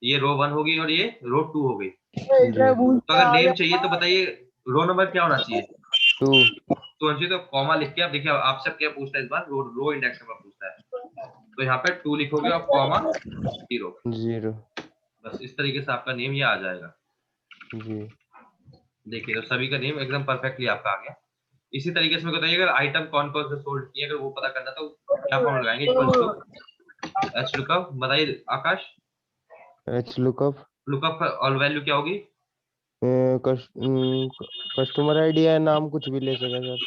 ये रो 1 होगी और ये रो 2 हो गई। जी तो अगर नेम चाहिए तो बताइए रो नंबर क्या होना चाहिए? 2 तो अंशी तो कॉमा लिख के, अब देखिए आपसे क्या पूछता है इस बार, रो इंडेक्स नंबर पूछता है, तो यहाँ पे 2 लिखोगे और कॉमा 0। 0 बस इस तरीके से आपका नेम ये आ जाएगा। जी देखिए तो सभी का नेम एकदम परफेक्टली आपका आ गया। इसी तरीके से बताइए अगर आइटम कौन कौन से सोल्ड किए, अगर वो पता करना तो क्या फॉर्म लगाएंगे, इक्वल टू एच लुकअप। बताइए आकाश, एच लुकअप लुकअप और वैल्यू क्या होगी? कस्टमर आईडी है, नाम कुछ भी ले सके सर।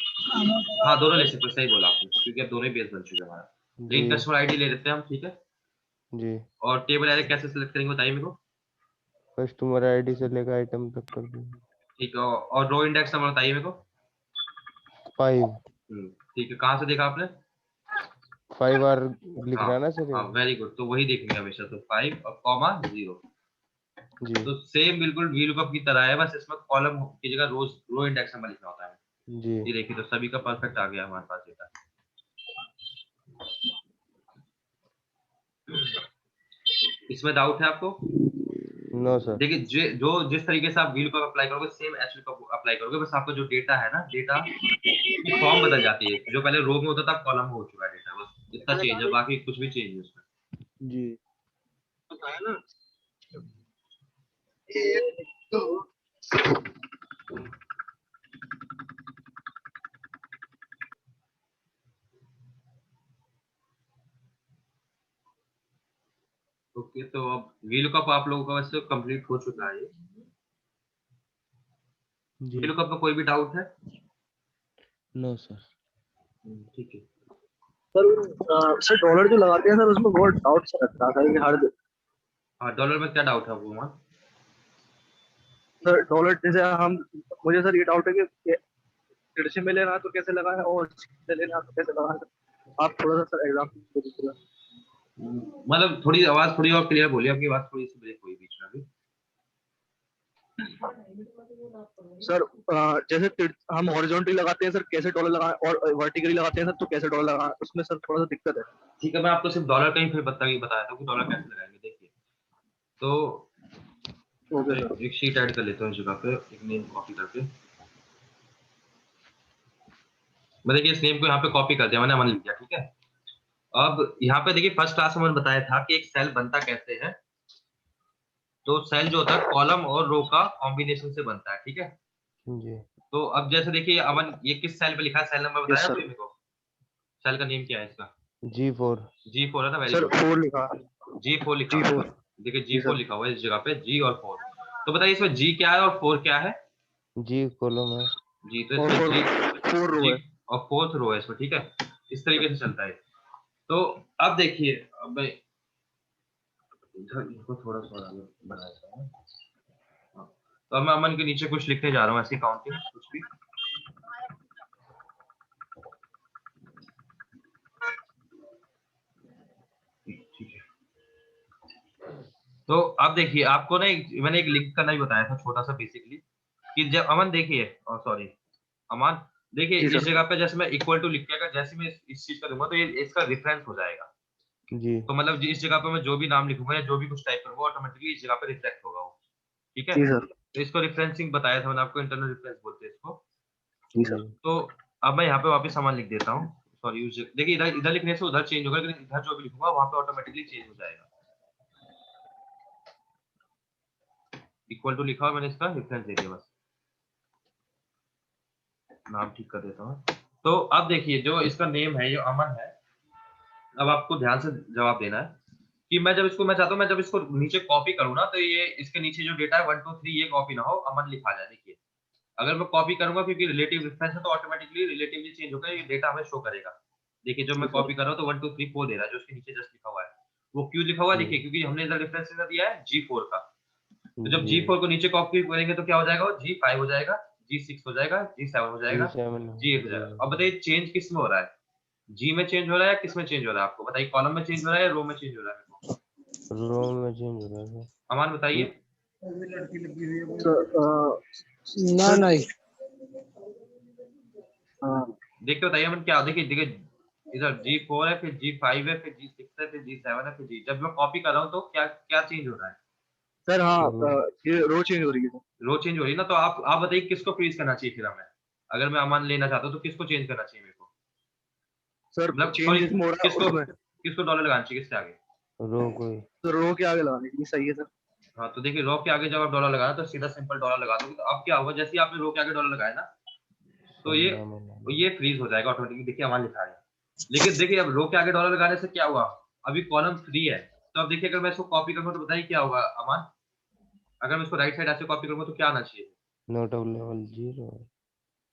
हाँ दोनों ले सकते हो, सही बोला आपने, क्योंकि अब दोनों ही बेस बन चुके हैं हमारा। जी लेकिन कस्टमर आईडी ले लेते हैं हम, ठीक है। जी और टेबल एरे कैसे सिलेक्ट करेंगे बताइए मेरे को? कस्टमर आईडी से लेकर आइटम तक कर दूँ। ठीक है, और रो इंडेक्स नंबर बताइए मेरे को। 5 ठीक है, कहाँ से देखा आपने? 5 बार लिख रहा है ना सर हाँ ये? वेरी गुड, तो वही देखेंगे हमेशा। तो 5 और कॉमा 0। जी तो सेम बिल्कुल वी लुकअप की तरह है, बस इसमें कॉलम की जगह रो इंडेक्स नंबर लिखना होता है। जी ये देखिए तो सभी का परफेक्ट आ गया हमारे पास डेटा। इसमें डाउट है आपको? No sir. देखिए जो जिस तरीके से आप वी लुकअप अप्लाई करोगे, सेम एच लुकअप अप्लाई करोगे, बस आपका जो डेटा है ना, डेटा की फॉर्म बदल जाती है। जो पहले रो में होता था, कॉलम में हो चुका है डेटा, बस इतना चेंज है, बाकी कुछ भी चेंज नहीं उसमें। जी है ना। 1 2 ओके, तो अब वी लुकअप आप लोगों का वैसे कंप्लीट हो चुका है। जी वी लुकअप में कोई भी डाउट है? No sir. ठीक है। सर डॉलर जो लगाते हैं सर उसमें बहुत डाउट सा लगता है सर कि हर हाँ डॉलर में क्या डाउट है आपको मान? सर डॉलर जैसे हम मुझे सर ये डाउट है कि कृषि में लेना है तो कैसे लगाए और से लेना है तो कैसे लगाए। आप थोड़ा सा सर एग्जांपल दे दीजिए। मतलब थोड़ी आवाज थोड़ी और क्लियर बोलिए, आपकी आवाज थोड़ी सी ब्रेक हुई बीच में अभी। सर जैसे हम हॉरिजॉन्टली लगाते हैं सर कैसे डॉलर लगाएं, और वर्टिकली लगाते हैं सर तो कैसे डॉलर लगाएं, उसमें सर थोड़ा सा दिक्कत है। ठीक है, मैं आपको सिर्फ डॉलर का ही फिर बताया था कि डॉलर कैसे लगाएंगे। देखिए तो ओके सर। एक शीट ऐड कर लेता हूँ इस जगह पे, एक नेम कॉपी करके। मैं देखिए इस नेम को यहाँ पे कॉपी कर दिया मैंने, अमन लिख दिया, ठीक है। अब यहाँ पे देखिए फर्स्ट क्लास में मैंने बताया था कि एक सेल बनता कैसे है। तो सेल जो होता है कॉलम और रो का कॉम्बिनेशन से बनता है, ठीक है। जी तो अब जैसे देखिए अमन ये किस सेल पे लिखा है, सेल नंबर यस बताया सर। कोई मेरे को? सेल का नेम क्या है इसका? G4 G4 है ना, वेरी सर गुड। 4 लिखा है। G4 लिखा हुआ है, G4 देखिए जी G4 सर। लिखा हुआ है इस जगह पे, G और 4। तो बताइए इसमें G क्या है और 4 क्या है? G कॉलम है। जी, तो और इसमें फोर रो G है। और 4th रो है इसमें, ठीक है। इस तरीके से चलता है। तो अब देखिए, अब मैं इधर इसको थोड़ा सा आगे बनाता हूँ। हाँ, तो अब मैं अमन के नीचे कुछ लिखने जा रहा हूँ, ऐसी काउंटिंग कुछ भी। ठीक है। तो अब देखिए आपको ना मैंने एक लिंक करना भी बताया था छोटा सा बेसिकली, कि जब अमन देखिए, सॉरी अमन, देखिए जी इस सर। जगह पे जैसे मैं इक्वल टू लिख के अगर जैसे मैं इस चीज का दूंगा तो ये इसका रेफरेंस हो जाएगा। जी तो मतलब इस जगह पे मैं जो भी नाम लिखूंगा या जो भी कुछ टाइप करूंगा ऑटोमेटिकली इस जगह पे रिफ्लेक्ट होगा वो, ठीक है। जी सर। तो इसको रिफरेंसिंग बताया था मैंने आपको, इंटरनल रेफरेंस बोलते हैं इसको। जी जी सर। तो अब मैं यहाँ पे वापस सामान लिख देता हूँ, सॉरी देखिए इधर इधर लिखने से उधर चेंज होगा, लेकिन इधर जो भी लिखूंगा वहां पे ऑटोमेटिकली चेंज हो जाएगा। इक्वल टू लिखा हुआ मैंने, इसका रेफरेंस दे दिया, बस नाम ठीक कर देता हूँ। तो अब देखिए जो इसका नेम है ये अमन है। अब आपको ध्यान से जवाब देना है कि मैं चाहता हूँ मैं जब इसको नीचे कॉपी करूँ ना, तो ये इसके नीचे जो डेटा है 1 2 3 ये कॉपी ना हो, अमन लिखा जाए। देखिए अगर मैं कॉपी करूंगा क्योंकि रिलेटिव रेफरेंस है तो ऑटोमेटिकली रिलेटिवली चेंज होकर ये डेटा हमें शो करेगा। देखिए जब जी मैं सर। कॉपी कर रहा हूँ तो 1 2 3 4 दे रहा है, जो उसके नीचे जस्ट लिखा हुआ है वो क्यों लिखा हुआ है, देखिए क्योंकि हमने इधर रेफरेंस दिया है G4 का। तो जब जी G4 को नीचे कॉपी करेंगे तो क्या हो जाएगा, G5 हो जाएगा, G6 हो जाएगा, G7 हो जाएगा, G7 G8 हो जी जाएगा। अब बताइए चेंज किस में हो रहा है, जी में चेंज हो रहा है या किस में चेंज हो रहा है? आपको बताइए, कॉलम में चेंज हो रहा है या रो में चेंज हो रहा है? मेरे को रो में चेंज हो रहा है। अमान बताइए। सर ना नहीं देख के बताइए अमन, क्या देखिए देखिए इधर G4 है, फिर G5 है, फिर G6 है, फिर G7 है, फिर G। जब मैं कॉपी कर रहा हूँ तो क्या क्या चेंज हो रहा है? सर हाँ रो ये रो चेंज हो रही है। रो चेंज हो रही है ना। तो आप बताइए किसको फ्रीज करना चाहिए फिर हमें, अगर मैं अमान लेना चाहता हूँ तो किसको चेंज करना चाहिए मेरे को? सर मतलब चेंज सॉरी, इसमें हो रहा है किसको उसमें। किसको डॉलर लगाना चाहिए, किससे आगे? रो को ही तो रो के आगे लगाने के लिए सही है सर। हाँ तो देखिए रो के आगे जब आप डॉलर लगाना तो सीधा सिंपल डॉलर लगा दोगे, तो अब क्या होगा, जैसे ही आपने रो के आगे डॉलर लगाया ना तो सुनना मिला। ये फ्रीज हो जाएगा ऑटोमेटिकली। देखिए अमान लिखा है, लेकिन देखिए अब रो के आगे डॉलर लगाने से क्या हुआ, अभी कॉलम फ्री है। तो अब देखिए अगर मैं इसको कॉपी करूंगा तो बताइए क्या होगा अमान, अगर मैं इसको राइट साइड ऐसे कॉपी करूंगा तो क्या आना चाहिए नोट ऑफ लेवल 0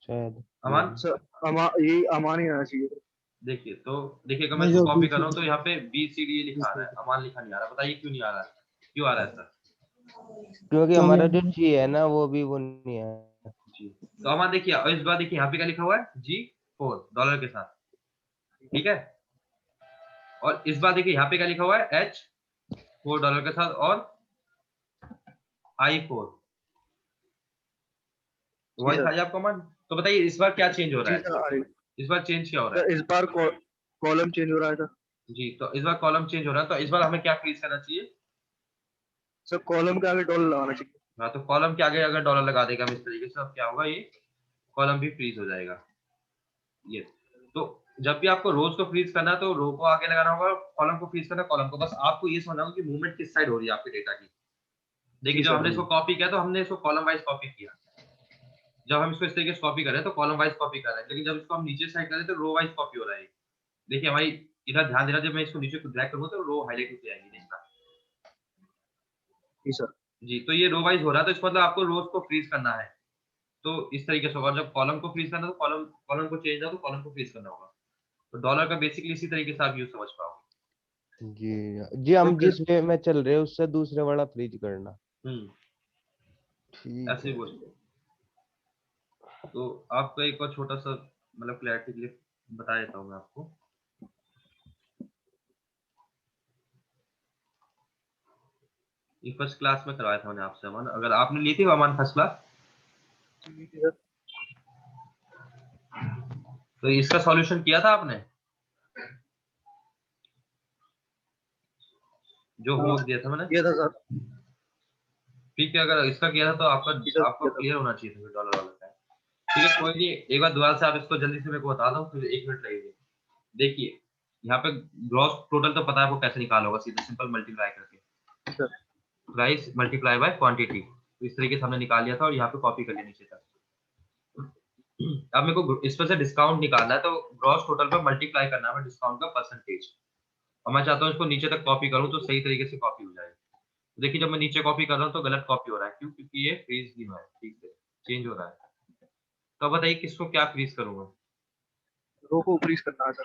शायद अमान? सर ये अमान ही आना चाहिए। देखिए तो देखिए अगर मैं नहीं, इसको जो कॉपी कर रहा हूँ तो BC यहाँ पे BCD लिखा आ रहा है, अमान लिखा नहीं आ रहा। बताइए क्यों नहीं आ रहा है, क्यों आ रहा है सर? क्योंकि तो हमारा जो हमें जी है ना वो भी वो नहीं है। जी, तो अमान देखिए, और इस बार देखिए यहाँ पे क्या लिखा हुआ है, G4 डॉलर के साथ, ठीक है। और इस बार देखिए यहाँ पे क्या लिखा हुआ है, H4 डॉलर के साथ और I4। जी वॉइस सर। आ जाए आपको अमान? तो बताइए इस बार क्या चेंज हो रहा जी है, सर आ रही। इस बार चेंज क्या हो रहा है? सर इस बार कॉलम चेंज हो रहा है सर। जी, तो इस बार कॉलम चेंज हो रहा है, तो इस बार हमें क्या फ्रीज करना चाहिए? सर कॉलम के आगे डॉलर लगाना चाहिए। हाँ तो कॉलम के आगे अगर डॉलर लगा देगा हम इस तरीके से, अब क्या होगा, ये कॉलम भी फ्रीज हो जाएगा। ये तो जब भी आपको रोज को फ्रीज करना है तो रो को आगे लगाना होगा, कॉलम को फ्रीज करना है कॉलम को। बस आपको ये समझना होगा कि मूवमेंट किस साइड हो रही है आपके डेटा की। देखिए जी जब सर। हमने इसको कॉपी किया तो हमने इसको कॉलम वाइज कॉपी किया, जब हम इसको इस तरीके से कॉपी कर रहे हैं तो कॉलम वाइज कॉपी कर रहे हैं, लेकिन जब इसको हम नीचे साइड करें तो रो वाइज कॉपी हो रहा है। देखिए हमारी इधर ध्यान देना, जब मैं इसको नीचे ड्रैग करूंगा तो रो हाईलाइट होती जाएगी, देखना। जी सर। जी, तो ये रो वाइज हो रहा है, तो इसका मतलब आपको रोज को फ्रीज करना है तो इस तरीके से होगा। जब कॉलम को फ्रीज करना है तो कॉलम कॉलम को चेंज है तो कॉलम को फ्रीज करना होगा। तो डॉलर का बेसिकली इसी तरीके से आप यूज समझ पाओगे। जी जी हम ओके जिस वे में चल रहे हैं उससे दूसरे वाला फ्रीज करना। ठीक ऐसे ही है। बोल। तो आपको एक और छोटा सा मतलब क्लैरिटी के लिए बता देता हूँ मैं आपको। ये फर्स्ट क्लास में करवाया था मैंने आपसे अमन, अगर आपने ली थी अमन फर्स्ट क्लास, तो इसका सॉल्यूशन किया था आपने, जो होमवर्क दिया था मैंने? ये था सर। ठीक है, अगर इसका किया था तो आपका क्लियर होना चाहिए था डॉलर वाला का। ठीक है, कोई नहीं, एक बार दोबारा से आप इसको जल्दी से मेरे को बता दो, फिर 1 मिनट लगेगी। देखिए यहाँ पे ग्रॉस टोटल तो पता है आपको कैसे निकाला होगा, सीधे सिंपल मल्टीप्लाई करके, प्राइस मल्टीप्लाई बाय क्वांटिटी। तो इस तरीके से हमने निकाल लिया था और यहाँ पे कॉपी कर लिया नीचे तक। अब मेरे को इस पर से डिस्काउंट निकालना है, तो ग्रॉस टोटल पर मल्टीप्लाई करना है डिस्काउंट का परसेंटेज। और मैं चाहता हूँ इसको नीचे तक कॉपी करूँ तो सही तरीके से कॉपी हो जाए। तो देखिए जब मैं नीचे कॉपी कर रहा हूँ तो गलत कॉपी हो रहा है, क्यों? क्योंकि ये फ्रीज नहीं हुआ है, ठीक है, चेंज हो रहा है। तो अब बताइए किसको क्या फ्रीज करूँगा? रो को फ्रीज करना है सर।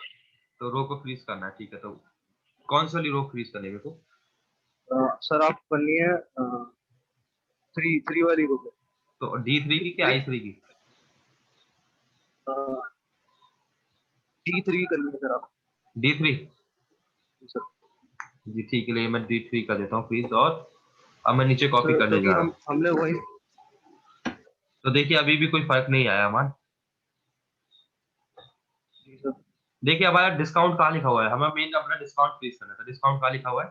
तो रो को फ्रीज करना है, ठीक है। तो कौन सी वाली रो फ्रीज करनी है मेरे को? सर आप करनी है 3 वाली रो पे। तो D3 की क्या I3 की? D3 करनी है सर आप। D3 सर जी, ठीक है, मैं D3 कर देता हूँ फ्रीज। और अब मैं नीचे कॉपी करने क्योंकि जा रहा हूँ। हमने वही। तो देखिए अभी भी कोई फर्क नहीं आया अमान। जी सर। देखिए हमारा डिस्काउंट कहाँ लिखा हुआ है? हमें मेन अपना डिस्काउंट फ्रीज करना था। डिस्काउंट कहाँ लिखा हुआ है?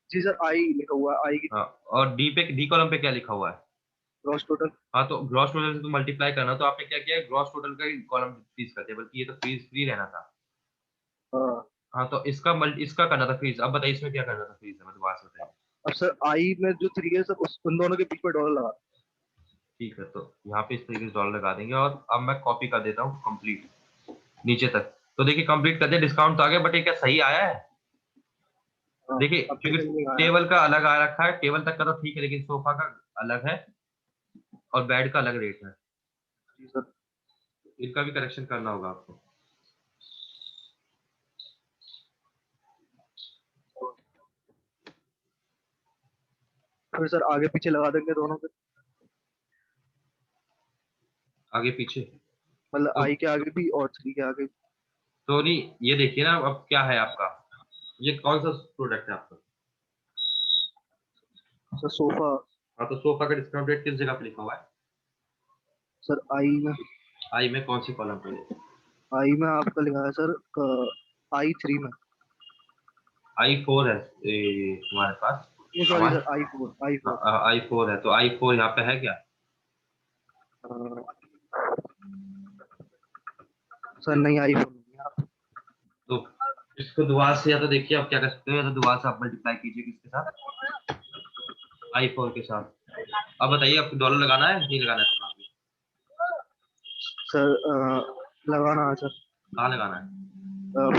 जी सर आई लिखा हुआ है, आई की हाँ, और डी कॉलम पे क्या लिखा हुआ है? Gross total. हाँ, तो ग्रॉस टोटल से तो मल्टीप्लाई करना, तो आपने क्या किया है, ग्रॉस टोटल का ही कॉलम फ्रीज कर दिया, बल्कि ये तो फ्रीज फ्री रहना था। हाँ, तो इसका करना था फ्रीज। अब बताइए इसमें क्या करना था फ्रीज? मैं दोबारा से बताइए। अब सर आई में जो 3 है सर उन दोनों के बीच में डॉलर लगा। ठीक है, तो यहाँ पे इस तरीके से डॉलर लगा देंगे और अब मैं कॉपी कर देता हूँ कंप्लीट नीचे तक। तो देखिए कंप्लीट कर दिया, डिस्काउंट तो आ गया, बट ये क्या सही आया है? देखिए अब क्योंकि कितने में आया? टेबल का अलग आ रखा है, टेबल तक का तो ठीक है, लेकिन सोफा का अलग है और बेड का अलग रेट है। जी सर। इनका भी करेक्शन करना होगा आपको। फिर सर आगे पीछे लगा देंगे दोनों पे, आगे पीछे मतलब तो आई के आगे भी और 3 के आगे भी। तो नहीं, ये देखिए ना अब क्या है आपका, ये कौन सा प्रोडक्ट है आपका? Sir sofa. हाँ, तो सोफा का डिस्काउंट रेट किस जगह पे लिखा हुआ है? सर आई में कौन सी कॉलम पे? आई में आपका लिखा है सर I3 में। I4 है हमारे पास। सॉरी हमारे सर I4 I4 है, तो I4 यहाँ पे है क्या? सर नहीं I4 नहीं है। आप तो इसको दोबारा से, या तो देखिए आप क्या कर सकते हो, या तो दोबारा से आप मल्टीप्लाई कीजिए किसके साथ? I4 के साथ। अब बताइए आपको डॉलर लगाना है नहीं लगाना है इसमें आगे? सर लगाना है सर कहाँ लगाना है?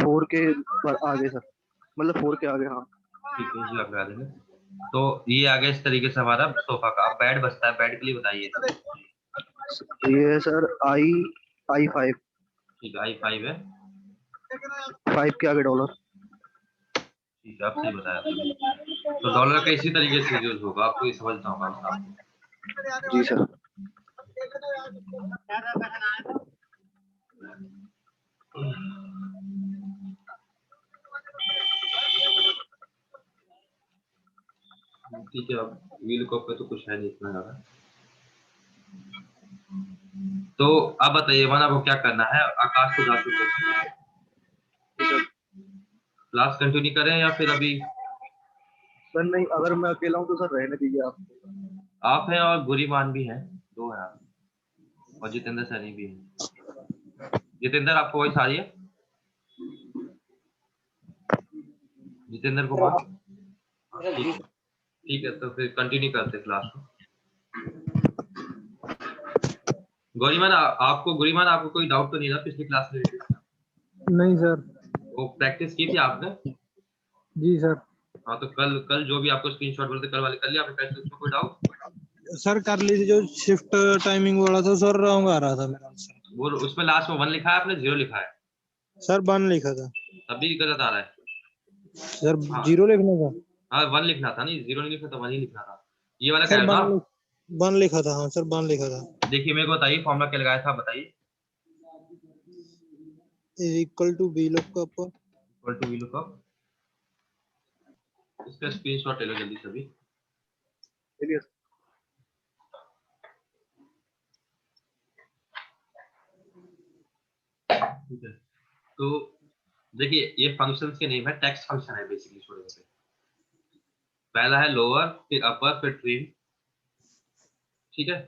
4 के पर आगे सर, मतलब 4 के आगे। हाँ ठीक है, इसे लगा देंगे। तो ये आ गया इस तरीके से हमारा सोफा का। अब बेड बचता है, बेड के लिए बताइए। ये है सर I5। ठीक है, I5 है। 5 के आगे डॉलर। ठीक है, अब सही बताया आपने। तो डॉलर का इसी तरीके से यूज होगा, आपको ये समझना होगा बस आपको। जी सर। ठीक है, अब व्हील कप पे तो कुछ है नहीं इतना ज्यादा। तो अब बताइए मन, आपको क्या करना है? आकाश को जाते क्लास कंटिन्यू करें या फिर अभी? सर नहीं, अगर मैं अकेला हूँ तो सर रहने दीजिए आप। आप हैं और बुरीमान भी हैं, दो हैं आप, और जितेंद्र सैनी भी है। जितेंद्र आपको वही सारी है? जितेंद्र कुमार, ठीक है, तो फिर कंटिन्यू करते क्लास को। गौरीमान आपको कोई डाउट तो नहीं था पिछली क्लास में? नहीं सर। वो प्रैक्टिस की थी आपने? जी सर। हाँ, तो कल जो भी आपको स्क्रीनशॉट बोलते कल वाले कर लिया आपने प्रैक्टिस, उसमें कोई डाउट? सर कर ली थी, जो शिफ्ट टाइमिंग वाला था सर, रॉन्ग आ रहा था मेरा आंसर। वो उसमें लास्ट में 1 लिखा है, आपने 0 लिखा है। सर 1 लिखा था। तब भी गलत आ रहा है। सर हाँ 0 लिखना था। हाँ, 1 लिखना था, नहीं 0 नहीं लिखना था, 1 ही लिखना था। ये वाला सर क्या था? 1 लिखा था। हाँ सर 1 लिखा था। देखिए मेरे को बताइए फॉर्मूला क्या लगाया था, बताइए। Equal to B lookup. Equal to VLOOKUP। इसका स्क्रीनशॉट ले लो जल्दी से अभी। चलिए ठीक है, तो देखिए ये फंक्शंस के नेम है, टेक्स्ट फंक्शन है बेसिकली छोटे छोटे। पहला है लोअर, फिर अपर, फिर ट्रिम, ठीक है।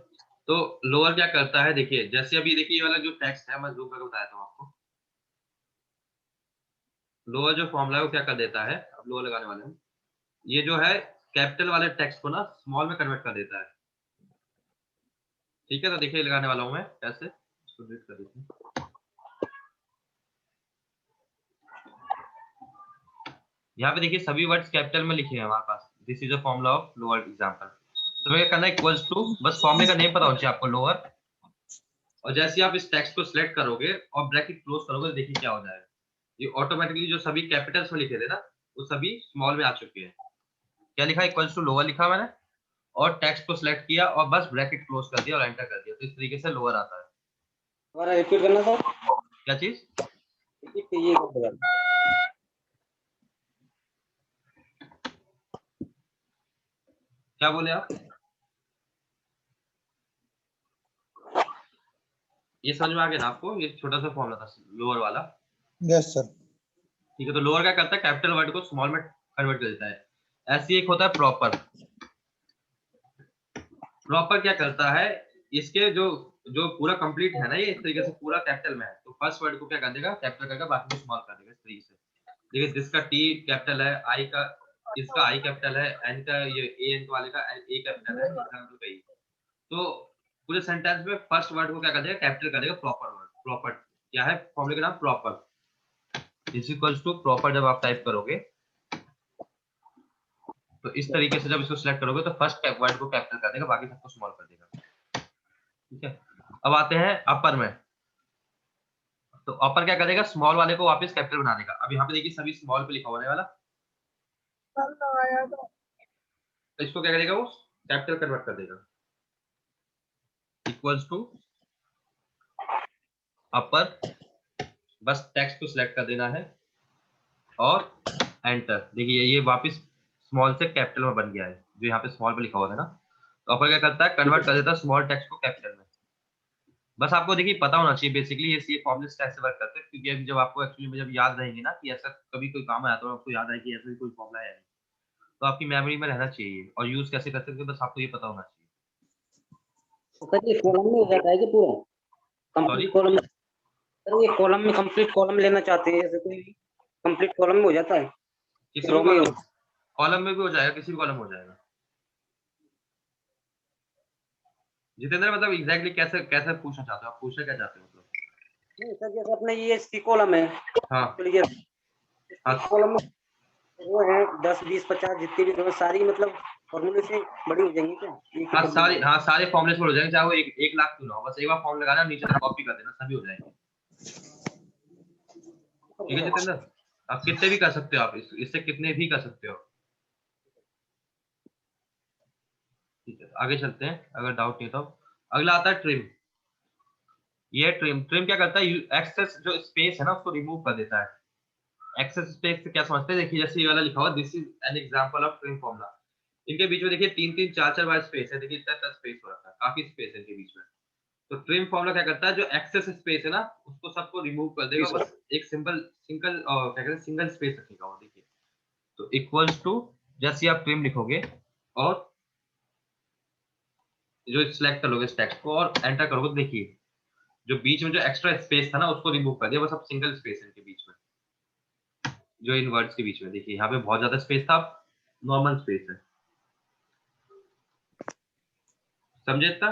तो लोअर क्या करता है, देखिए जैसे अभी देखिए ये वाला जो टेक्स्ट है मैं जूम करके बताया था आपको। लोअर जो फॉर्मूला है वो क्या कर देता है, अब लोअर लगाने वाले हैं, ये जो है कैपिटल वाले टेक्स्ट को ना स्मॉल में कन्वर्ट कर देता है। ठीक है, तो देखिए लगाने वाला हूं मैं कैसे, इसको डिलीट कर देते हैं। यहाँ पे देखिए सभी वर्ड्स कैपिटल में लिखे हैं हमारे पास। This is a formula of lower example. तो मैं क्या करना है, इक्वल्स टू, बस फॉर्मूले का नेम पता होना चाहिए आपको, लोअर। और जैसे ही आप इस टेक्स्ट को सिलेक्ट करोगे और ब्रैकेट क्लोज करोगे तो देखिए क्या हो जाएगा, ये ऑटोमेटिकली जो सभी कैपिटल्स में लिखे थे ना वो सभी स्मॉल में आ चुके हैं। क्या लिखा, इक्वल्स टू लोअर लिखा मैंने, और टेक्स्ट को सिलेक्ट किया और बस ब्रैकेट क्लोज कर दिया और एंटर कर दिया, तो इस तरीके से लोअर आता है। हमारा रिपीट करना था, क्या चीज, रिपीट कीजिएगा। क्या बोले आप, ये समझ में आ गया ना आपको, ये छोटा सा फॉर्मूला था लोअर वाला। Yes sir. ठीक है, तो लोअर क्या करता है, कैपिटल वर्ड को स्मॉल में कन्वर्ट कर देता है। ऐसे एक होता है प्रॉपर। प्रॉपर क्या करता है, इसके जो जो पूरा कंप्लीट है ना ये इस तरीके से पूरा कैपिटल में है, तो फर्स्ट वर्ड को क्या कर देगा, कैपिटल करके बाकी को स्मॉल कर देगा इस तरीके से। देखिए जिसका टी कैपिटल है, आई का, इसका आई कैपिटल है, एन का, ये ए एन वाले का ए कैपिटल है, एग्जांपल का ही। तो पूरे सेंटेंस में फर्स्ट वर्ड को क्या कर देगा, कैपिटल कर देगा, प्रॉपर वर्ड। प्रॉपर क्या है, फॉर्मूले का नाम proper. Is equals to proper जब आप टाइप करोगे तो इस तरीके से जब इसको सिलेक्ट करोगे तो फर्स्ट वर्ड को कैपिटल कर देगा, बाकी सबको स्मॉल कर देगा। ठीक है, अब आते हैं अपर में। तो अपर क्या करेगा, स्मॉल वाले को वापस कैपिटल बना देगा। अब यहाँ पे देखिए सभी स्मॉल पे लिखा होने वाला, तो इसको क्या करेगा, वो कैपिटल कन्वर्ट कर देगा। इक्वल्स टू अपर, बस टेक्स्ट को सिलेक्ट कर देना है और एंटर। देखिए ये वापस स्मॉल से कैपिटल में बन गया है, जो यहाँ पे स्मॉल पे लिखा हुआ है ना। तो अपर क्या करता है, कन्वर्ट कर देता है स्मॉल टेक्स्ट को कैपिटल में। बस आपको देखिए पता होना चाहिए बेसिकली ये फॉर्मूले कैसे वर्क करते हैं, क्योंकि जब आपको एक्चुअली में जब याद रहेंगे ना कि ऐसा कभी कोई काम आया तो आपको याद आए कि ऐसा भी कोई फॉर्मूला है, तो आपकी मेमोरी में रहना चाहिए। और यूज कैसे करते हैं बस आपको ये पता होना चाहिए। सर ये कॉलम में हो जाता है कि पूरा सॉरी, कंप्लीट कॉलम, सर ये कॉलम में कंप्लीट कॉलम लेना चाहते हैं, जैसे कोई कंप्लीट कॉलम में हो जाता है, किसी भी कॉलम में भी हो जाएगा, किसी भी कॉलम हो जाएगा। जितेंद्र मतलब एग्जैक्टली कैसे कैसे पूछना चाहते हो आप, पूछना क्या चाहते हो मतलब? नहीं सर जैसे अपने ये सी कॉलम है, हाँ तो ये हाँ कॉलम में वो है 10 20 50 जितनी भी जो सारी मतलब फॉर्मूले से बड़ी हो जाएंगी क्या? हाँ सारे फॉर्मुले हो जाएंगे, चाहे वो 1 लाख क्यों ना हो, बस एक बार फॉर्म लगाना, नीचे से कॉपी कर देना, सभी हो जाएंगे। ठीक है जितेंद्र, आप कितने भी कर सकते हो, आप इससे कितने भी कर सकते हो। ठीक है, आगे चलते हैं, अगर डाउट नहीं तो। अगला आता है ट्रिम। ये ट्रिम क्या करता है, एक्सेस जो स्पेस है ना उसको रिमूव कर देता है। एक्सेस स्पेस से क्या समझते हैं, देखिए जैसे ये वाला लिखा हुआ, this is an example of trim formula. इनके बीच में देखिए 3 4 बार स्पेस है, देखिए इतना स्पेस हो रखा है, काफी स्पेस है इनके बीच में। तो ट्रिम फॉर्मूला क्या करता है, जो एक्सेस स्पेस है ना उसको सबको रिमूव कर देगा, बस एक सिंगल क्या कहते हैं सिंगल स्पेस रखेगा वो। देखिए तो इक्वल्स टू, जैसे आप ट्रिम लिखोगे और जो सिलेक्ट करोगे इस टेक्स्ट को और एंटर करोगे, तो देखिए जो बीच में जो एक्स्ट्रा स्पेस था ना उसको रिमूव कर दिया, बस अब सिंगल स्पेस है इनके बीच में, जो इन वर्ड्स के बीच में। देखिए यहाँ पे बहुत ज्यादा स्पेस था, नॉर्मल स्पेस है। समझे इतना?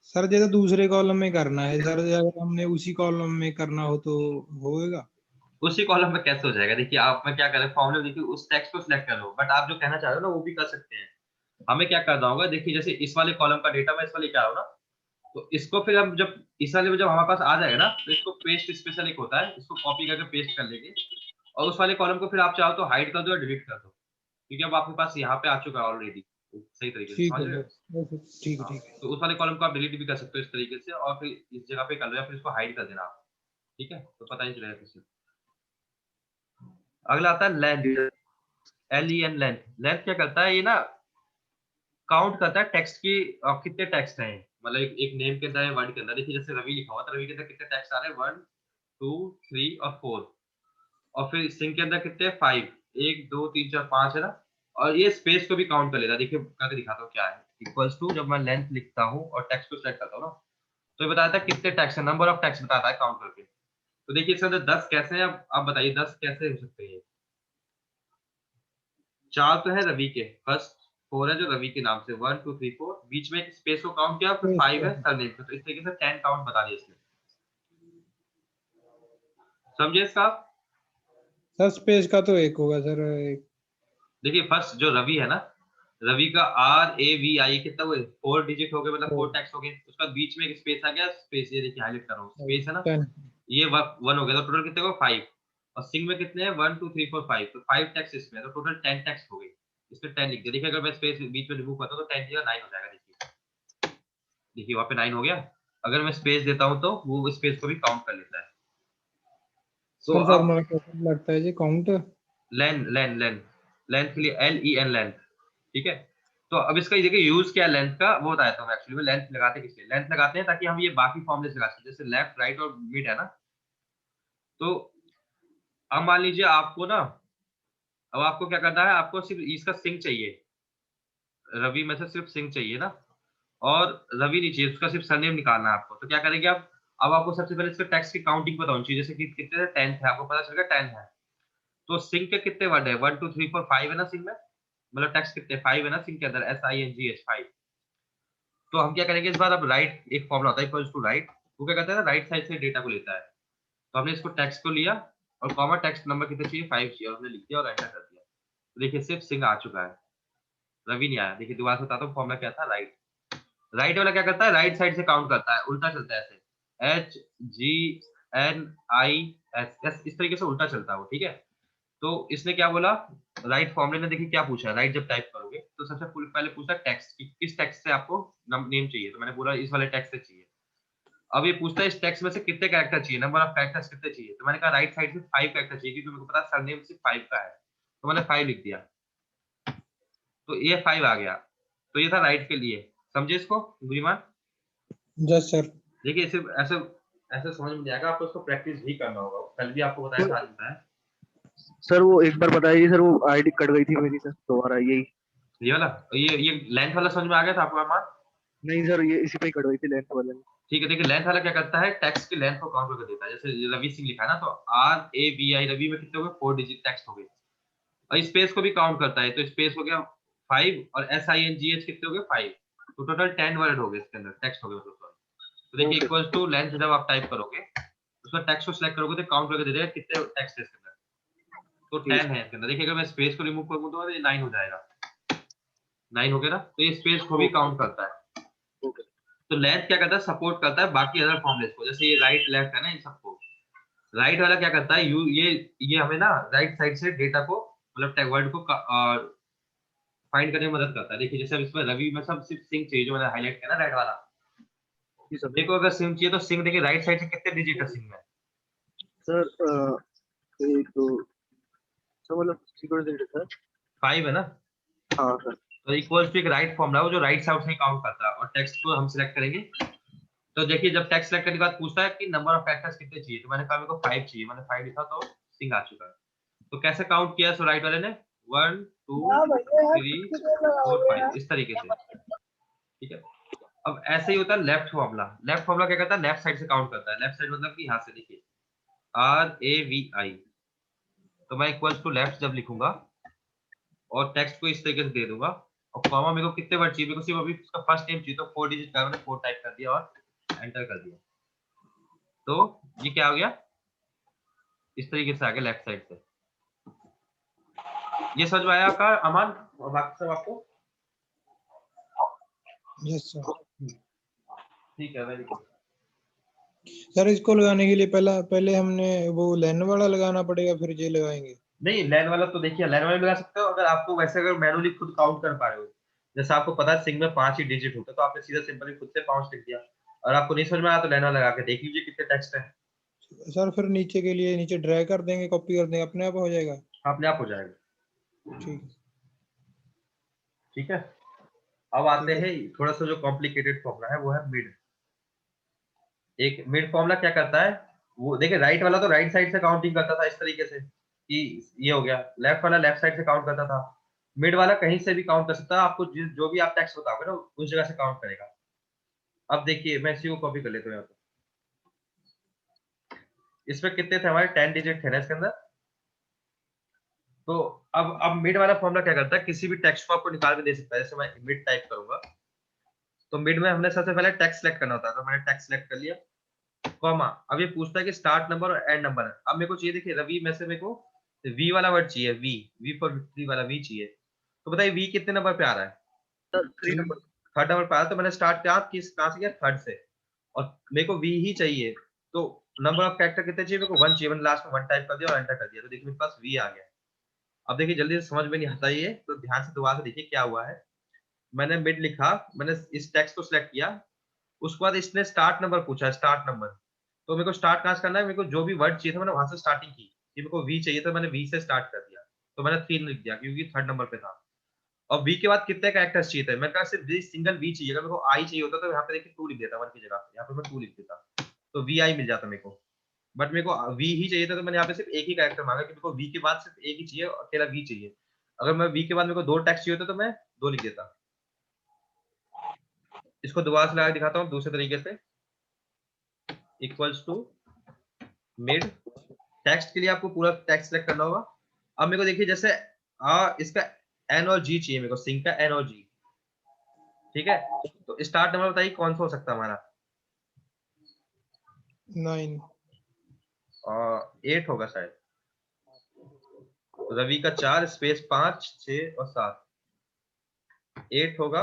सर जैसे दूसरे कॉलम में करना है सर, अगर हमने उसी कॉलम में करना हो तो होएगा? उसी कॉलम में कैसे हो जाएगा, देखिए आप में क्या करें, फॉर्मूला देखिए उस टेक्स्ट को सिलेक्ट कर लो, बट आप जो कहना चाह रहे हो ना वो भी कर सकते हैं। हमें क्या करना होगा, देखिए जैसे इस वाले कॉलम का डेटा मैं इस वाले क्या हो ना, तो इसको फिर हम जब इस वाले में जब हमारे पास आ जाएगा ना, तो इसको पेस्ट स्पेशल एक होता है, इसको कॉपी करके पेस्ट कर लेंगे और उस वाले कॉलम को फिर आप चाहो तो हाइड कर दो या डिलीट कर दो, क्योंकि अब आपके पास यहाँ पे आ चुका है ऑलरेडी सही तरीके से, ठीक समझ है रहे हो? सर, ठीक है हाँ, ठीक है। तो उस वाले कॉलम को आप डिलीट भी कर सकते हो इस तरीके से, और फिर इस जगह पे कर लो या फिर इसको हाइड कर देना आप। ठीक है, तो पता नहीं चलेगा किसी। अगला आता है लेंथ, LEN लेंथ। लेंथ क्या करता है, ये ना काउंट करता है टेक्स्ट की, कितने टेक्स्ट हैं, मतलब एक नेम के अंदर है, वर्ड के अंदर। देखिए जैसे रवि लिखा हुआ था, रवि के अंदर कितने टेक्स्ट आ रहे हैं, 1 2 3 और 4, और फिर सिंह के अंदर कितने 5, 1 2 3 4 5 है ना, और ये स्पेस को भी काउंट कर लेता है। देखिए करके दिखाता हूँ क्या है। इक्वल्स टू, जब मैं लेंथ लिखता हूँ और टेक्स्ट को सिलेक्ट करता हूँ ना, तो ये बताता है कितने टेक्स्ट है, नंबर ऑफ टेक्स्ट बताता है काउंट करके। तो देखिए इसके अंदर 10 कैसे हैं, अब आप बताइए 10 कैसे हो सकते हैं। 4 तो है रवि के, फर्स्ट 4 है जो रवि के नाम से, 1 2 3 4, बीच में एक स्पेस को काउंट किया, फिर 5 है सरनेम पे, तो इस तरीके से 10 काउंट बता दिया इसने। समझे इसका? सर स्पेस का तो एक होगा सर, एक देखिए फर्स्ट जो रवि है ना, रवि का RAVI कितना हुए, 4 डिजिट हो गए, मतलब 4 टेक्स्ट हो गए। उसका बीच में एक स्पेस आ गया, स्पेस ये देखिए हाईलाइट कर रहा हूँ, स्पेस है ना, 10। ये 1 हो गया, तो टोटल कितने हो 5। और सिंग में कितने हैं 1 2 3 4 5, तो 5 टेक्स्ट इसमें, तो टोटल 10 टेक्स्ट हो गए। इसमें 10 लिख दिया। देखिए अगर मैं स्पेस बीच में रिमूव करता हूँ तो 10 की जगह 9 हो जाएगा। देखिए वहां पे 9 हो गया। अगर मैं स्पेस देता हूँ तो वो स्पेस को भी काउंट कर लेता है। तो सर अब फॉर्मूला कैसे लगता है जी, काउंट? लेन लेन लेन लेंथ के लिए LEN लेंथ, ठीक है। तो अब इसका ये देखिए यूज क्या है लेंथ का, वो बताता हूँ। एक्चुअली में लेंथ लगाते किस लिए, लेंथ लगाते हैं ताकि हम ये बाकी फॉर्मूले लगा सकें, जैसे लेफ्ट राइट और मिड है ना। तो अब मान लीजिए आपको ना, अब आपको क्या करना है, आपको सिर्फ इसका सिंक चाहिए, रवि में से सिर्फ सिंक चाहिए ना, और रवि नहीं चाहिए, उसका सिर्फ सरनेम निकालना है आपको। तो क्या करेंगे आप, अब आपको सबसे पहले इसका टेक्स्ट की काउंटिंग पता होनी चाहिए, जैसे कि कितने 10 है, आपको पता चलेगा 10 है। तो सिंक के कितने वर्ड है, 1 2 3 4 5 है ना सिंक में, मतलब टेक्स्ट कितने 5 है ना सिंक के अंदर, SINGH 5। तो हम क्या करेंगे इस बार, अब राइट एक फॉर्मूला होता है इक्वल्स टू राइट, वो क्या करता है ना, राइट साइड से डेटा को लेता है। तो हमने इसको टेक्स्ट को लिया और कॉमा टेक्स्ट नंबर कितने चाहिए 5 चाहिए, और हमने लिख दिया और एंटर कर दिया। तो देखिए सिर्फ सिंग आ चुका है, रवि नहीं आया। देखिए दोबारा से बताता हूँ फॉर्मूला क्या था, राइट। राइट वाला क्या करता है, राइट साइड से काउंट करता है, उल्टा चलता है ऐसे, HGNIS इस तरीके से उल्टा चलता है वो, ठीक है। तो इसने क्या बोला, राइट फॉर्मूले ने देखिए क्या पूछा, राइट जब टाइप करोगे तो सबसे पहले पूछा टेक्स्ट की, किस टेक्स्ट से आपको नेम चाहिए, तो मैंने बोला इस वाले टेक्स्ट से चाहिए। अब ये पूछता है इस टेक्स्ट में से कितने कैरेक्टर चाहिए, नंबर ऑफ कैरेक्टर्स कितने चाहिए, तो मैंने कहा राइट साइड से 5 कैरेक्टर चाहिए, क्योंकि मेरे को पता है सरनेम सिर्फ 5 का है, तो मैंने 5 लिख दिया, तो ये 5 आ गया। तो ये था राइट के लिए। समझे इसको बुद्धिमान? Yes sir. देखिए सिर्फ ऐसे ऐसे समझ में नहीं आएगा, आपको इसको प्रैक्टिस भी करना होगा। कल भी आपको बताया था, आज बताया। सर वो एक बार बताइए सर, वो आईडी कट गई थी मेरी सर, दोबारा यही। ये वाला, ये लेंथ वाला समझ में आ गया था आपको अरमान? नहीं सर, ये इसी पे ही कट गई थी, लेंथ वाले में। ठीक है। देखिए लेंथ वाला क्या करता है, टेक्स्ट की लेंथ को काउंट करके देता है। जैसे रवि सिंह लिखा है ना, तो RAVI रवि में कितने हो गए, 4 डिजिट टेक्स्ट हो गए। और स्पेस को भी काउंट करता है, तो स्पेस हो गया 5, और SINGH कितने हो गए 5, तो टोटल 10 वर्ड हो गए इसके अंदर, टेक्स्ट हो गए मतलब। तो देखिए इक्वल्स टू लेंथ जब आप टाइप करोगे, उसमें टेक्स्ट को सिलेक्ट करोगे तो काउंट करके दे देगा कितने टेक्स्ट है इसके अंदर, तो 10 है इसके अंदर। देखिए अगर मैं स्पेस को रिमूव करूँ तो ये 9 हो जाएगा, 9 हो गया ना। तो ये स्पेस को भी काउंट करता है। तो लेंथ क्या करता है, सपोर्ट करता है बाकी अदर फॉर्मूलेस को, जैसे ये राइट लेफ्ट है ना, इन सबको। राइट वाला क्या करता है, ये हमें ना राइट साइड से डेटा को, मतलब वर्ड को फाइंड करने में मदद करता है। देखिए जैसे अब इसमें रवि में सब सिर्फ सिंग चाहिए, जो मैंने हाईलाइट किया ना रेड वाला। जी सर। देखो अगर सिंग चाहिए तो सिंग, देखिए राइट साइड से कितने डिजिट है सिंग में, सर एक दो, सर मतलब सीक्वेंस सर। 5 है ना। हाँ सर। तो इक्वल्स टू एक राइट फॉर्मूला हो जो राइट साइड से काउंट करता है, और टेक्स्ट को हम सिलेक्ट करेंगे। तो देखिए जब टेक्स्ट सिलेक्ट करने के बाद पूछता है कि नंबर ऑफ कैरेक्टर्स कितने चाहिए, तो मैंने कहा मेरे को 5 चाहिए, मैंने 5 लिखा तो सिंग आ चुका है। तो कैसे काउंट किया, सो राइट वाले ने 1 2 3 4 5 इस तरीके से, ठीक है। अब ऐसे ही होता है लेफ्ट फॉर्मूला। लेफ्ट फॉर्मूला क्या करता है, लेफ्ट साइड से काउंट करता है। लेफ्ट साइड मतलब कि यहाँ से देखिए RAVI, तो मैं इक्वल्स टू लेफ्ट जब लिखूंगा और टेक्स्ट को इस तरीके से दे दूंगा, और कॉमा मेरे को कितने वर्ड चाहिए, मेरे को सिर्फ अभी उसका फर्स्ट नेम चाहिए, तो 4 डिजिट का मैंने 4 टाइप कर दिया और एंटर कर दिया। तो ये क्या हो गया, इस तरीके से आ गया लेफ्ट साइड से। ये समझ में आया आपका अमान और बाकी सब आपको? Yes sir. ठीक है, वेरी गुड। सर इसको लगाने के लिए पहले हमने वो लेन वाला लगाना पड़ेगा, फिर ये लगाएंगे? नहीं लेन वाला तो देखिए लेन वाला भी लगा सकते हो, अगर आपको वैसे अगर मैनुअली खुद काउंट कर पा रहे हो, जैसे आपको पता है सिंग में 5 ही डिजिट होते हैं, तो आपने सीधा सिंपली खुद से 5 लिख दिया। और आपको नहीं समझ में आया तो लेन वाला लगा के देख लीजिए कितने टेक्स्ट है। सर फिर नीचे के लिए नीचे ड्रैग कर देंगे, कॉपी कर देंगे, अपने आप हो जाएगा? अपने आप हो जाएगा। ठीक। ठीक है। अब आते हैं थोड़ा सा जो कॉम्प्लिकेटेड फॉर्मूला है, वो है मिड। एक मिड फॉर्मूला क्या करता है, वो देखिए राइट वाला तो राइट साइड से काउंटिंग करता था इस तरीके से कि ये हो गया, लेफ्ट वाला लेफ्ट साइड से काउंट करता था। मिड वाला कहीं से भी काउंट कर सकता है, आपको जो भी आप टेक्स्ट बताओगे ना उस जगह से काउंट करेगा। अब देखिए मैं इसी को कॉपी कर लेता हूँ यहाँ पे। इसमें कितने थे हमारे 10 डिजिट थे ना इसके अंदर। तो अब मिड वाला फॉर्मूला क्या करता है, किसी भी टेक्स्ट को आपको निकाल के दे सकता है। जैसे मैं मिड टाइप करूंगा तो मिड में हमने सबसे पहले टेक्स्ट सेलेक्ट करना होता है, तो मैंने टेक्स्ट सेलेक्ट कर लिया, कॉमा। अब ये पूछता है कि स्टार्ट नंबर और एंड नंबर है। अब मेरे को चाहिए, देखिए रवि में से मेरे को वी वाला वर्ड चाहिए, वी फॉर विक्ट्री वाला वी चाहिए। तो बताइए वी कितने नंबर पे आ रहा है, सर 3 नंबर। थर्ड नंबर पे आ रहा है। तो मैंने स्टार्ट किया कहाँ से किया, थर्ड से, और मेरे को वी ही चाहिए। तो नंबर ऑफ कैरेक्टर कितने चाहिए मेरे को, 1 चाहिए। मैंने लास्ट में 1 टाइप कर दिया और एंटर कर दिया, तो देखिए मेरे पास वी आ गया। अब देखिए जल्दी से समझ में नहीं आता ये, तो ध्यान से दोबारा से देखिए क्या हुआ है। मैंने मिड लिखा, मैंने इस टेक्स्ट को सिलेक्ट किया, उसके बाद इसने स्टार्ट नंबर पूछा, स्टार्ट नंबर। तो मेरे को स्टार्ट कहाँ से करना है, मेरे को जो भी वर्ड चाहिए था मैंने वहां से स्टार्टिंग की, कि मेरे को वी चाहिए था, मैंने वी से स्टार्ट कर दिया। तो मैंने 3 लिख दिया क्योंकि थर्ड नंबर पे था। और वी के बाद कितने कैरेक्टर्स चाहिए थे, मैंने कहा सिर्फ सिंगल वी चाहिए। अगर मेरे को आई चाहिए होता तो यहाँ पे देखिए 2 लिख देता 1 की जगह, यहाँ पे मैं 2 लिख देता, तो वी आई मिल जाता मेरे को। बट मेरे को वी ही चाहिए था, तो मैंने यहाँ पे सिर्फ एक ही कैरेक्टर मांगा कि मेरे को वी के बाद सिर्फ एक ही चाहिए, अकेला वी चाहिए। अगर मैं वी के बाद मेरे को 2 टेक्स्ट चाहिए होता तो मैं 2 लिख देता। इसको दोबारा से लगा दिखाता हूँ दूसरे तरीके से। इक्वल्स टू मिड, टेक्स्ट के लिए आपको पूरा टेक्स्ट सेलेक्ट करना होगा। अब मेरे को देखिए जैसे इसका एन और जी चाहिए मेरे को, सिंक का एन और जी, ठीक है। तो स्टार्ट नंबर बताइए कौन सा हो सकता है हमारा, 9 8 होगा शायद। रवि का 4 स्पेस 5 6 और 7 8 होगा।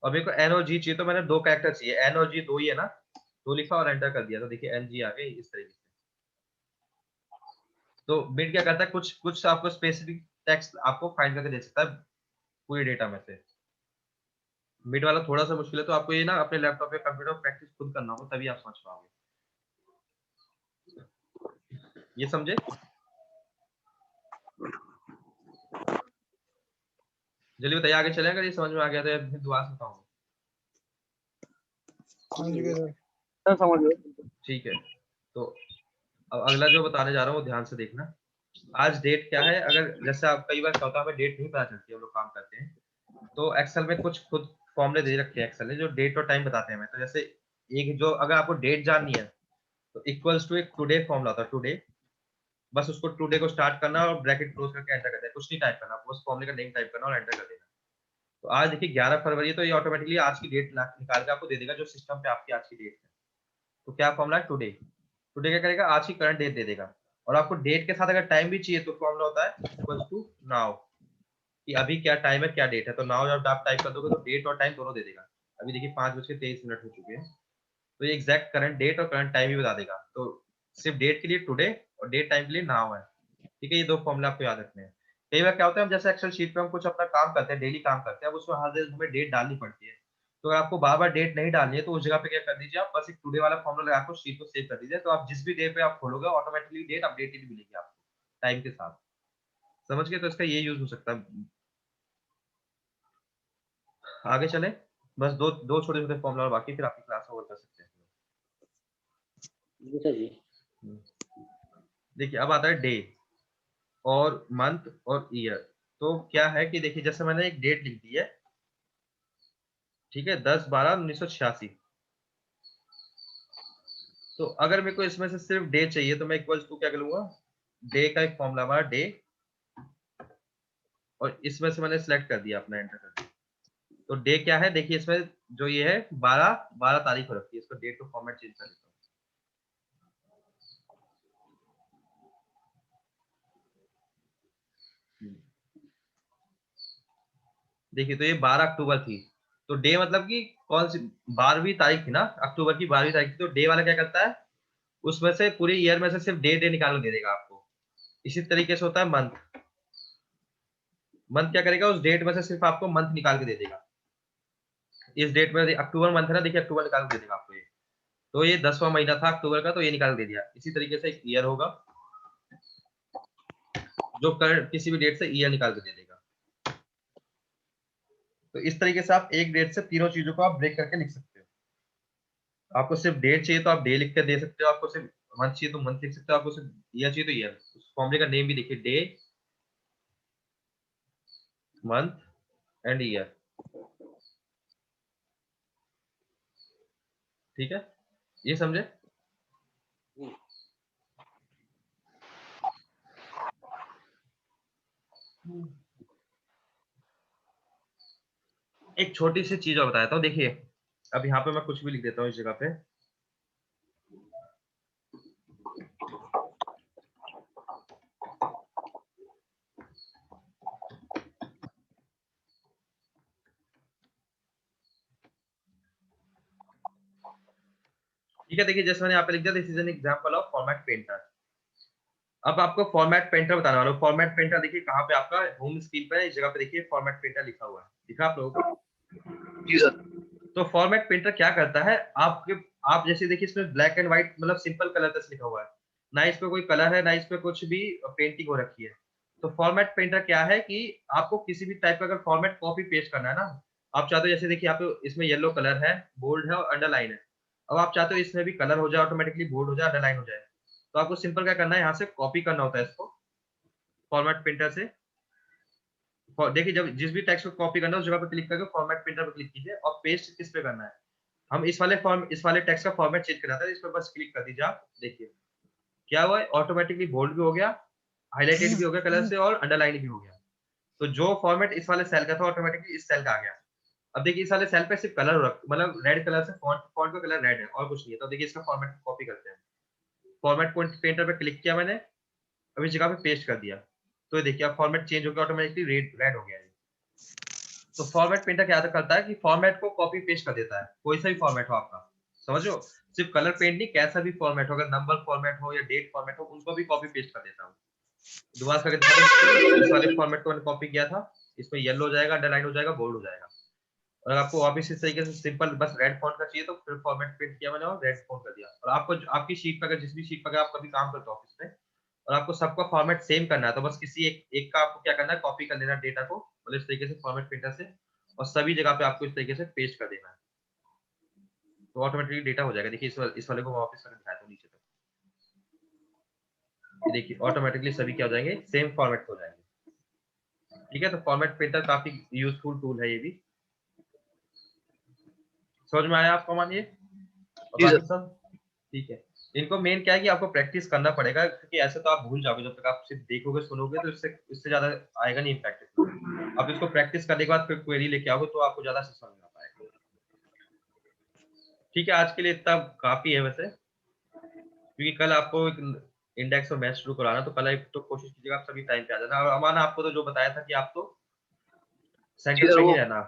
और मेरे को एन और जी चाहिए, तो मैंने 2 कैरेक्टर चाहिए, एन और जी 2 ही है ना, 2 लिखा और एंटर कर दिया, तो देखिए एन जी आ गई इस तरीके से। तो मिड क्या करता है, कुछ आपको स्पेसिफिक टेक्स्ट आपको फाइंड करके दे सकता है पूरे डेटा में से। मिड वाला थोड़ा सा मुश्किल है, तो आपको ये ना अपने लैपटॉप या कंप्यूटर पर प्रैक्टिस खुद करना होगा, तभी आप समझ पाओगे। ये समझे? जल्दी बताइए, आगे चलें। अगर ये समझ में आ गया तो फिर दोबारा से बताऊंगा। समझ गए सर। सर समझ गए। ठीक है, तो अब अगला जो बताने जा रहा हूँ वो ध्यान से देखना। आज डेट क्या है, अगर जैसे आप कई बार क्या होता है हमें डेट नहीं पता चलती, हम लोग काम करते हैं तो एक्सेल में कुछ खुद फॉर्मूले दे रखे हैं एक्सेल ने जो डेट और टाइम बताते हैं हमें। तो जैसे एक जो अगर आपको डेट जाननी है तो इक्वल्स टू एक टुडे फॉर्मूला होता है, टुडे। बस उसको टुडे को स्टार्ट करना और ब्रैकेट क्लोज करके एंटर कर देना, कुछ नहीं टाइप करना, बस फॉर्मूले का नेम टाइप करना और एंटर कर देना। तो आज देखिए 11 फरवरी, तो ये ऑटोमेटिकली आज की डेट निकाल के आपको दे देगा जो सिस्टम पे आपकी आज की डेट है। तो क्या फॉर्मूला है, टुडे। टुडे क्या करेगा, आज की करंट डेट दे देगा। और आपको डेट के साथ अगर टाइम भी चाहिए तो फॉर्मूला होता है इक्वल्स टू नाउ, कि अभी क्या टाइम है क्या डेट है। तो नाउ जब आप टाइप कर दोगे तो डेट और टाइम दोनों दे देगा। अभी देखिए 5:23 हो चुके हैं, तो ये एग्जैक्ट करंट डेट और करंट टाइम भी बता देगा। तो सिर्फ डेट के लिए टुडे और डेट टाइम के लिए नाउ है, ठीक है। ये 2 फॉर्मूला आपको याद रखने हैं। कई बार क्या होता है हम जैसे एक्सेल शीट पे हम कुछ अपना काम करते हैं, डेली काम करते हैं, अब उसमें हर दिन हमें डेट डालनी पड़ती है। तो अगर आपको बार बार डेट नहीं डालनी है तो उस जगह पे क्या कर दीजिए, आप बस एक टुडे वाला फॉर्मूला लगा कर शीट को सेव कर दीजिए। तो आप जिस भी डे पे आप खोलोगे ऑटोमेटिकली डेट अपडेटेड मिलेगी आपको टाइम के साथ। समझ गए? तो इसका ये यूज हो सकता है। आगे चले, बस दो दो छोटे छोटे फॉर्मूला बाकी, फिर आपकी क्लास ओवर कर सकते हैं। जी सर जी। देखिए अब आता है डे और मंथ और ईयर। तो क्या है कि देखिए जैसे मैंने एक डेट लिख दी है, ठीक है, 10/12/1986। तो अगर मेरे को इसमें से सिर्फ डे चाहिए तो मैं इक्वल्स टू क्या करूंगा, डे का एक फॉर्मूला हमारा डे, और इसमें से मैंने सिलेक्ट कर दिया अपना, एंटर कर दिया। तो डे क्या है, देखिए इसमें जो ये है 12 तारीख हो रखी है, इसको डेट को फॉर्मेट चेंज कर देता हूँ। देखिए तो ये 12 अक्टूबर थी, तो डे मतलब कि कौन सी 12वीं तारीख थी ना, अक्टूबर की 12वीं तारीख थी। तो डे वाला क्या करता है, उसमें से पूरे ईयर में से सिर्फ डे निकाल के दे देगा आपको। इसी तरीके से होता है मंथ। मंथ क्या करेगा, उस डेट में से सिर्फ आपको मंथ निकाल के दे देगा। इस डेट में अक्टूबर मंथ है ना, देखिए अक्टूबर निकाल के दे देगा आपको ये। तो ये 10वां महीना था अक्टूबर का, तो ये निकाल दे दिया। इसी तरीके से एक ईयर होगा जो किसी भी डेट से ईयर निकाल के दे देगा। तो इस तरीके से आप एक डेट से तीनों चीजों को आप ब्रेक करके लिख सकते हो। आपको सिर्फ डेट चाहिए तो आप डे लिख कर दे सकते हो, आपको सिर्फ मंथ चाहिए तो मंथ लिख सकते हो, आपको सिर्फ ईयर चाहिए तो ईयर। उस फॉर्मूले का नेम भी देखिए, डे मंथ एंड ईयर। ठीक है, ये समझे? एक छोटी सी चीज और बताता हूँ, देखिए अब यहाँ पे मैं कुछ भी लिख देता हूँ इस जगह पे। ठीक है, देखिए जैसे मैंने यहाँ पे लिख दिया, this is an example of format painter. अब आपको फॉर्मेट पेंटर बताने वाला हूँ। फॉर्मेट पेंटर देखिए कहाँ पे, आपका होम स्क्रीन पे है, इस जगह पे देखिए फॉर्मेट पेंटर लिखा हुआ है, दिखा आप लोगों को? जी सर। तो फॉर्मेट पेंटर क्या करता है, आप जैसे देखिए इसमें ब्लैक एंड व्हाइट मतलब सिंपल कलर से लिखा हुआ है, ना इस पे कोई कलर है ना इस पे कुछ भी पेंटिंग हो रखी है। तो फॉर्मेट पेंटर क्या है कि आपको किसी भी टाइप का अगर फॉर्मेट कॉपी पेस्ट करना है ना, आप चाहते हो जैसे देखिए आप इसमें येलो कलर है, बोल्ड है और अंडरलाइन है, अब आप चाहते हो इसमें भी कलर हो जाए ऑटोमेटिकली, बोल्ड हो जाए, अंडरलाइन हो जाए, तो आपको सिंपल क्या करना है, यहाँ से कॉपी करना होता है इसको फॉर्मेट प्रिंटर से। देखिए जब जिस भी टेक्स्ट को कॉपी करना है उस जगह पे क्लिक करके फॉर्मेट प्रिंटर पे क्लिक कीजिए और पेस्ट किस पे करना है, हम इस वाले टेक्स्ट का फॉर्मेट चेंज करना था, इस पर बस क्लिक कर दीजिए आप। देखिए क्या हुआ, ऑटोमेटिकली बोल्ड भी हो गया, हाईलाइटेड भी हो गया कलर से और अंडरलाइन भी हो गया। तो जो फॉर्मेट इस वाले सेल का था ऑटोमेटिकली इस सेल का आ गया। अब देखिए इस वाले सेल पे सिर्फ कलर मतलब रेड कलर से फॉन्ट का कलर रेड है और कुछ नहीं है। तो देखिए इसका फॉर्मेट कॉपी करते हैं, फॉर्मेट पेंटर पे क्लिक किया मैंने, अब इस जगह पे पेस्ट कर दिया, तो ये देखिए अब फॉर्मेट चेंज हो गया, ऑटोमेटिकली रेड हो गया है। तो फॉर्मेट पेंटर क्या करता है कि फॉर्मेट को कॉपी पेस्ट कर देता है, कोई सा भी फॉर्मेट हो आपका, समझ लो, सिर्फ कलर पेंट नहीं, कैसा भी फॉर्मेट हो, अगर नंबर फॉर्मेट हो या डेट फॉर्मेट हो, उनको भी कॉपी पेस्ट कर देता हूँ। दोबारा करके दिखा दूं, इस वाले फॉर्मेट को मैंने कॉपी किया था, इसमें येलो हो जाएगा, अंडरलाइन हो जाएगा, बोल्ड हो जाएगा। और आपको वापस इस तरीके से सिंपल बस रेड फॉन्ट का चाहिए तो फिर फॉर्मेट प्रिंट किया मैंने और रेड फॉन्ट कर दिया। और आपको आपकी शीट पर, अगर जिस भी शीट पर आप कभी काम करते हो ऑफिस में और आपको सबका फॉर्मेट सेम करना है, तो बस किसी एक का आपको क्या करना है, कॉपी कर लेना डेटा को, मतलब इस तरीके से फॉर्मेट प्रिंटर से, और सभी जगह पे आपको इस तरीके से पेस्ट कर देना है, तो ऑटोमेटिकली डेटा हो जाएगा। देखिए इस वाले को वापस करके दिखाया था नीचे तक, देखिए ऑटोमेटिकली सभी क्या हो जाएंगे, सेम फॉर्मेट हो जाएंगे। ठीक है, तो फॉर्मेट प्रिंटर काफी यूजफुल टूल है ये भी। समझ में आया आपको मान ये और जी बाकी सर। सब ठीक है। इनको मेन क्या है कि आपको प्रैक्टिस करना पड़ेगा, क्योंकि ऐसे तो आप भूल जाओगे, जब तक आप सिर्फ देखोगे सुनोगे तो इससे ज्यादा आएगा नहीं इम्पैक्ट। आप इसको प्रैक्टिस करने के बाद फिर क्वेरी लेके आओगे तो आपको ज्यादा समझ में आ पाएगा। ठीक है, आज के लिए इतना काफी है वैसे, क्योंकि कल आपको इंडेक्स और मैथ शुरू कराना, तो कल एक तो कोशिश कीजिएगा आप सभी टाइम पे आ जाना। और अमान आपको तो जो बताया था कि आप तो जी सेंटर सर, पे ही वो रहना,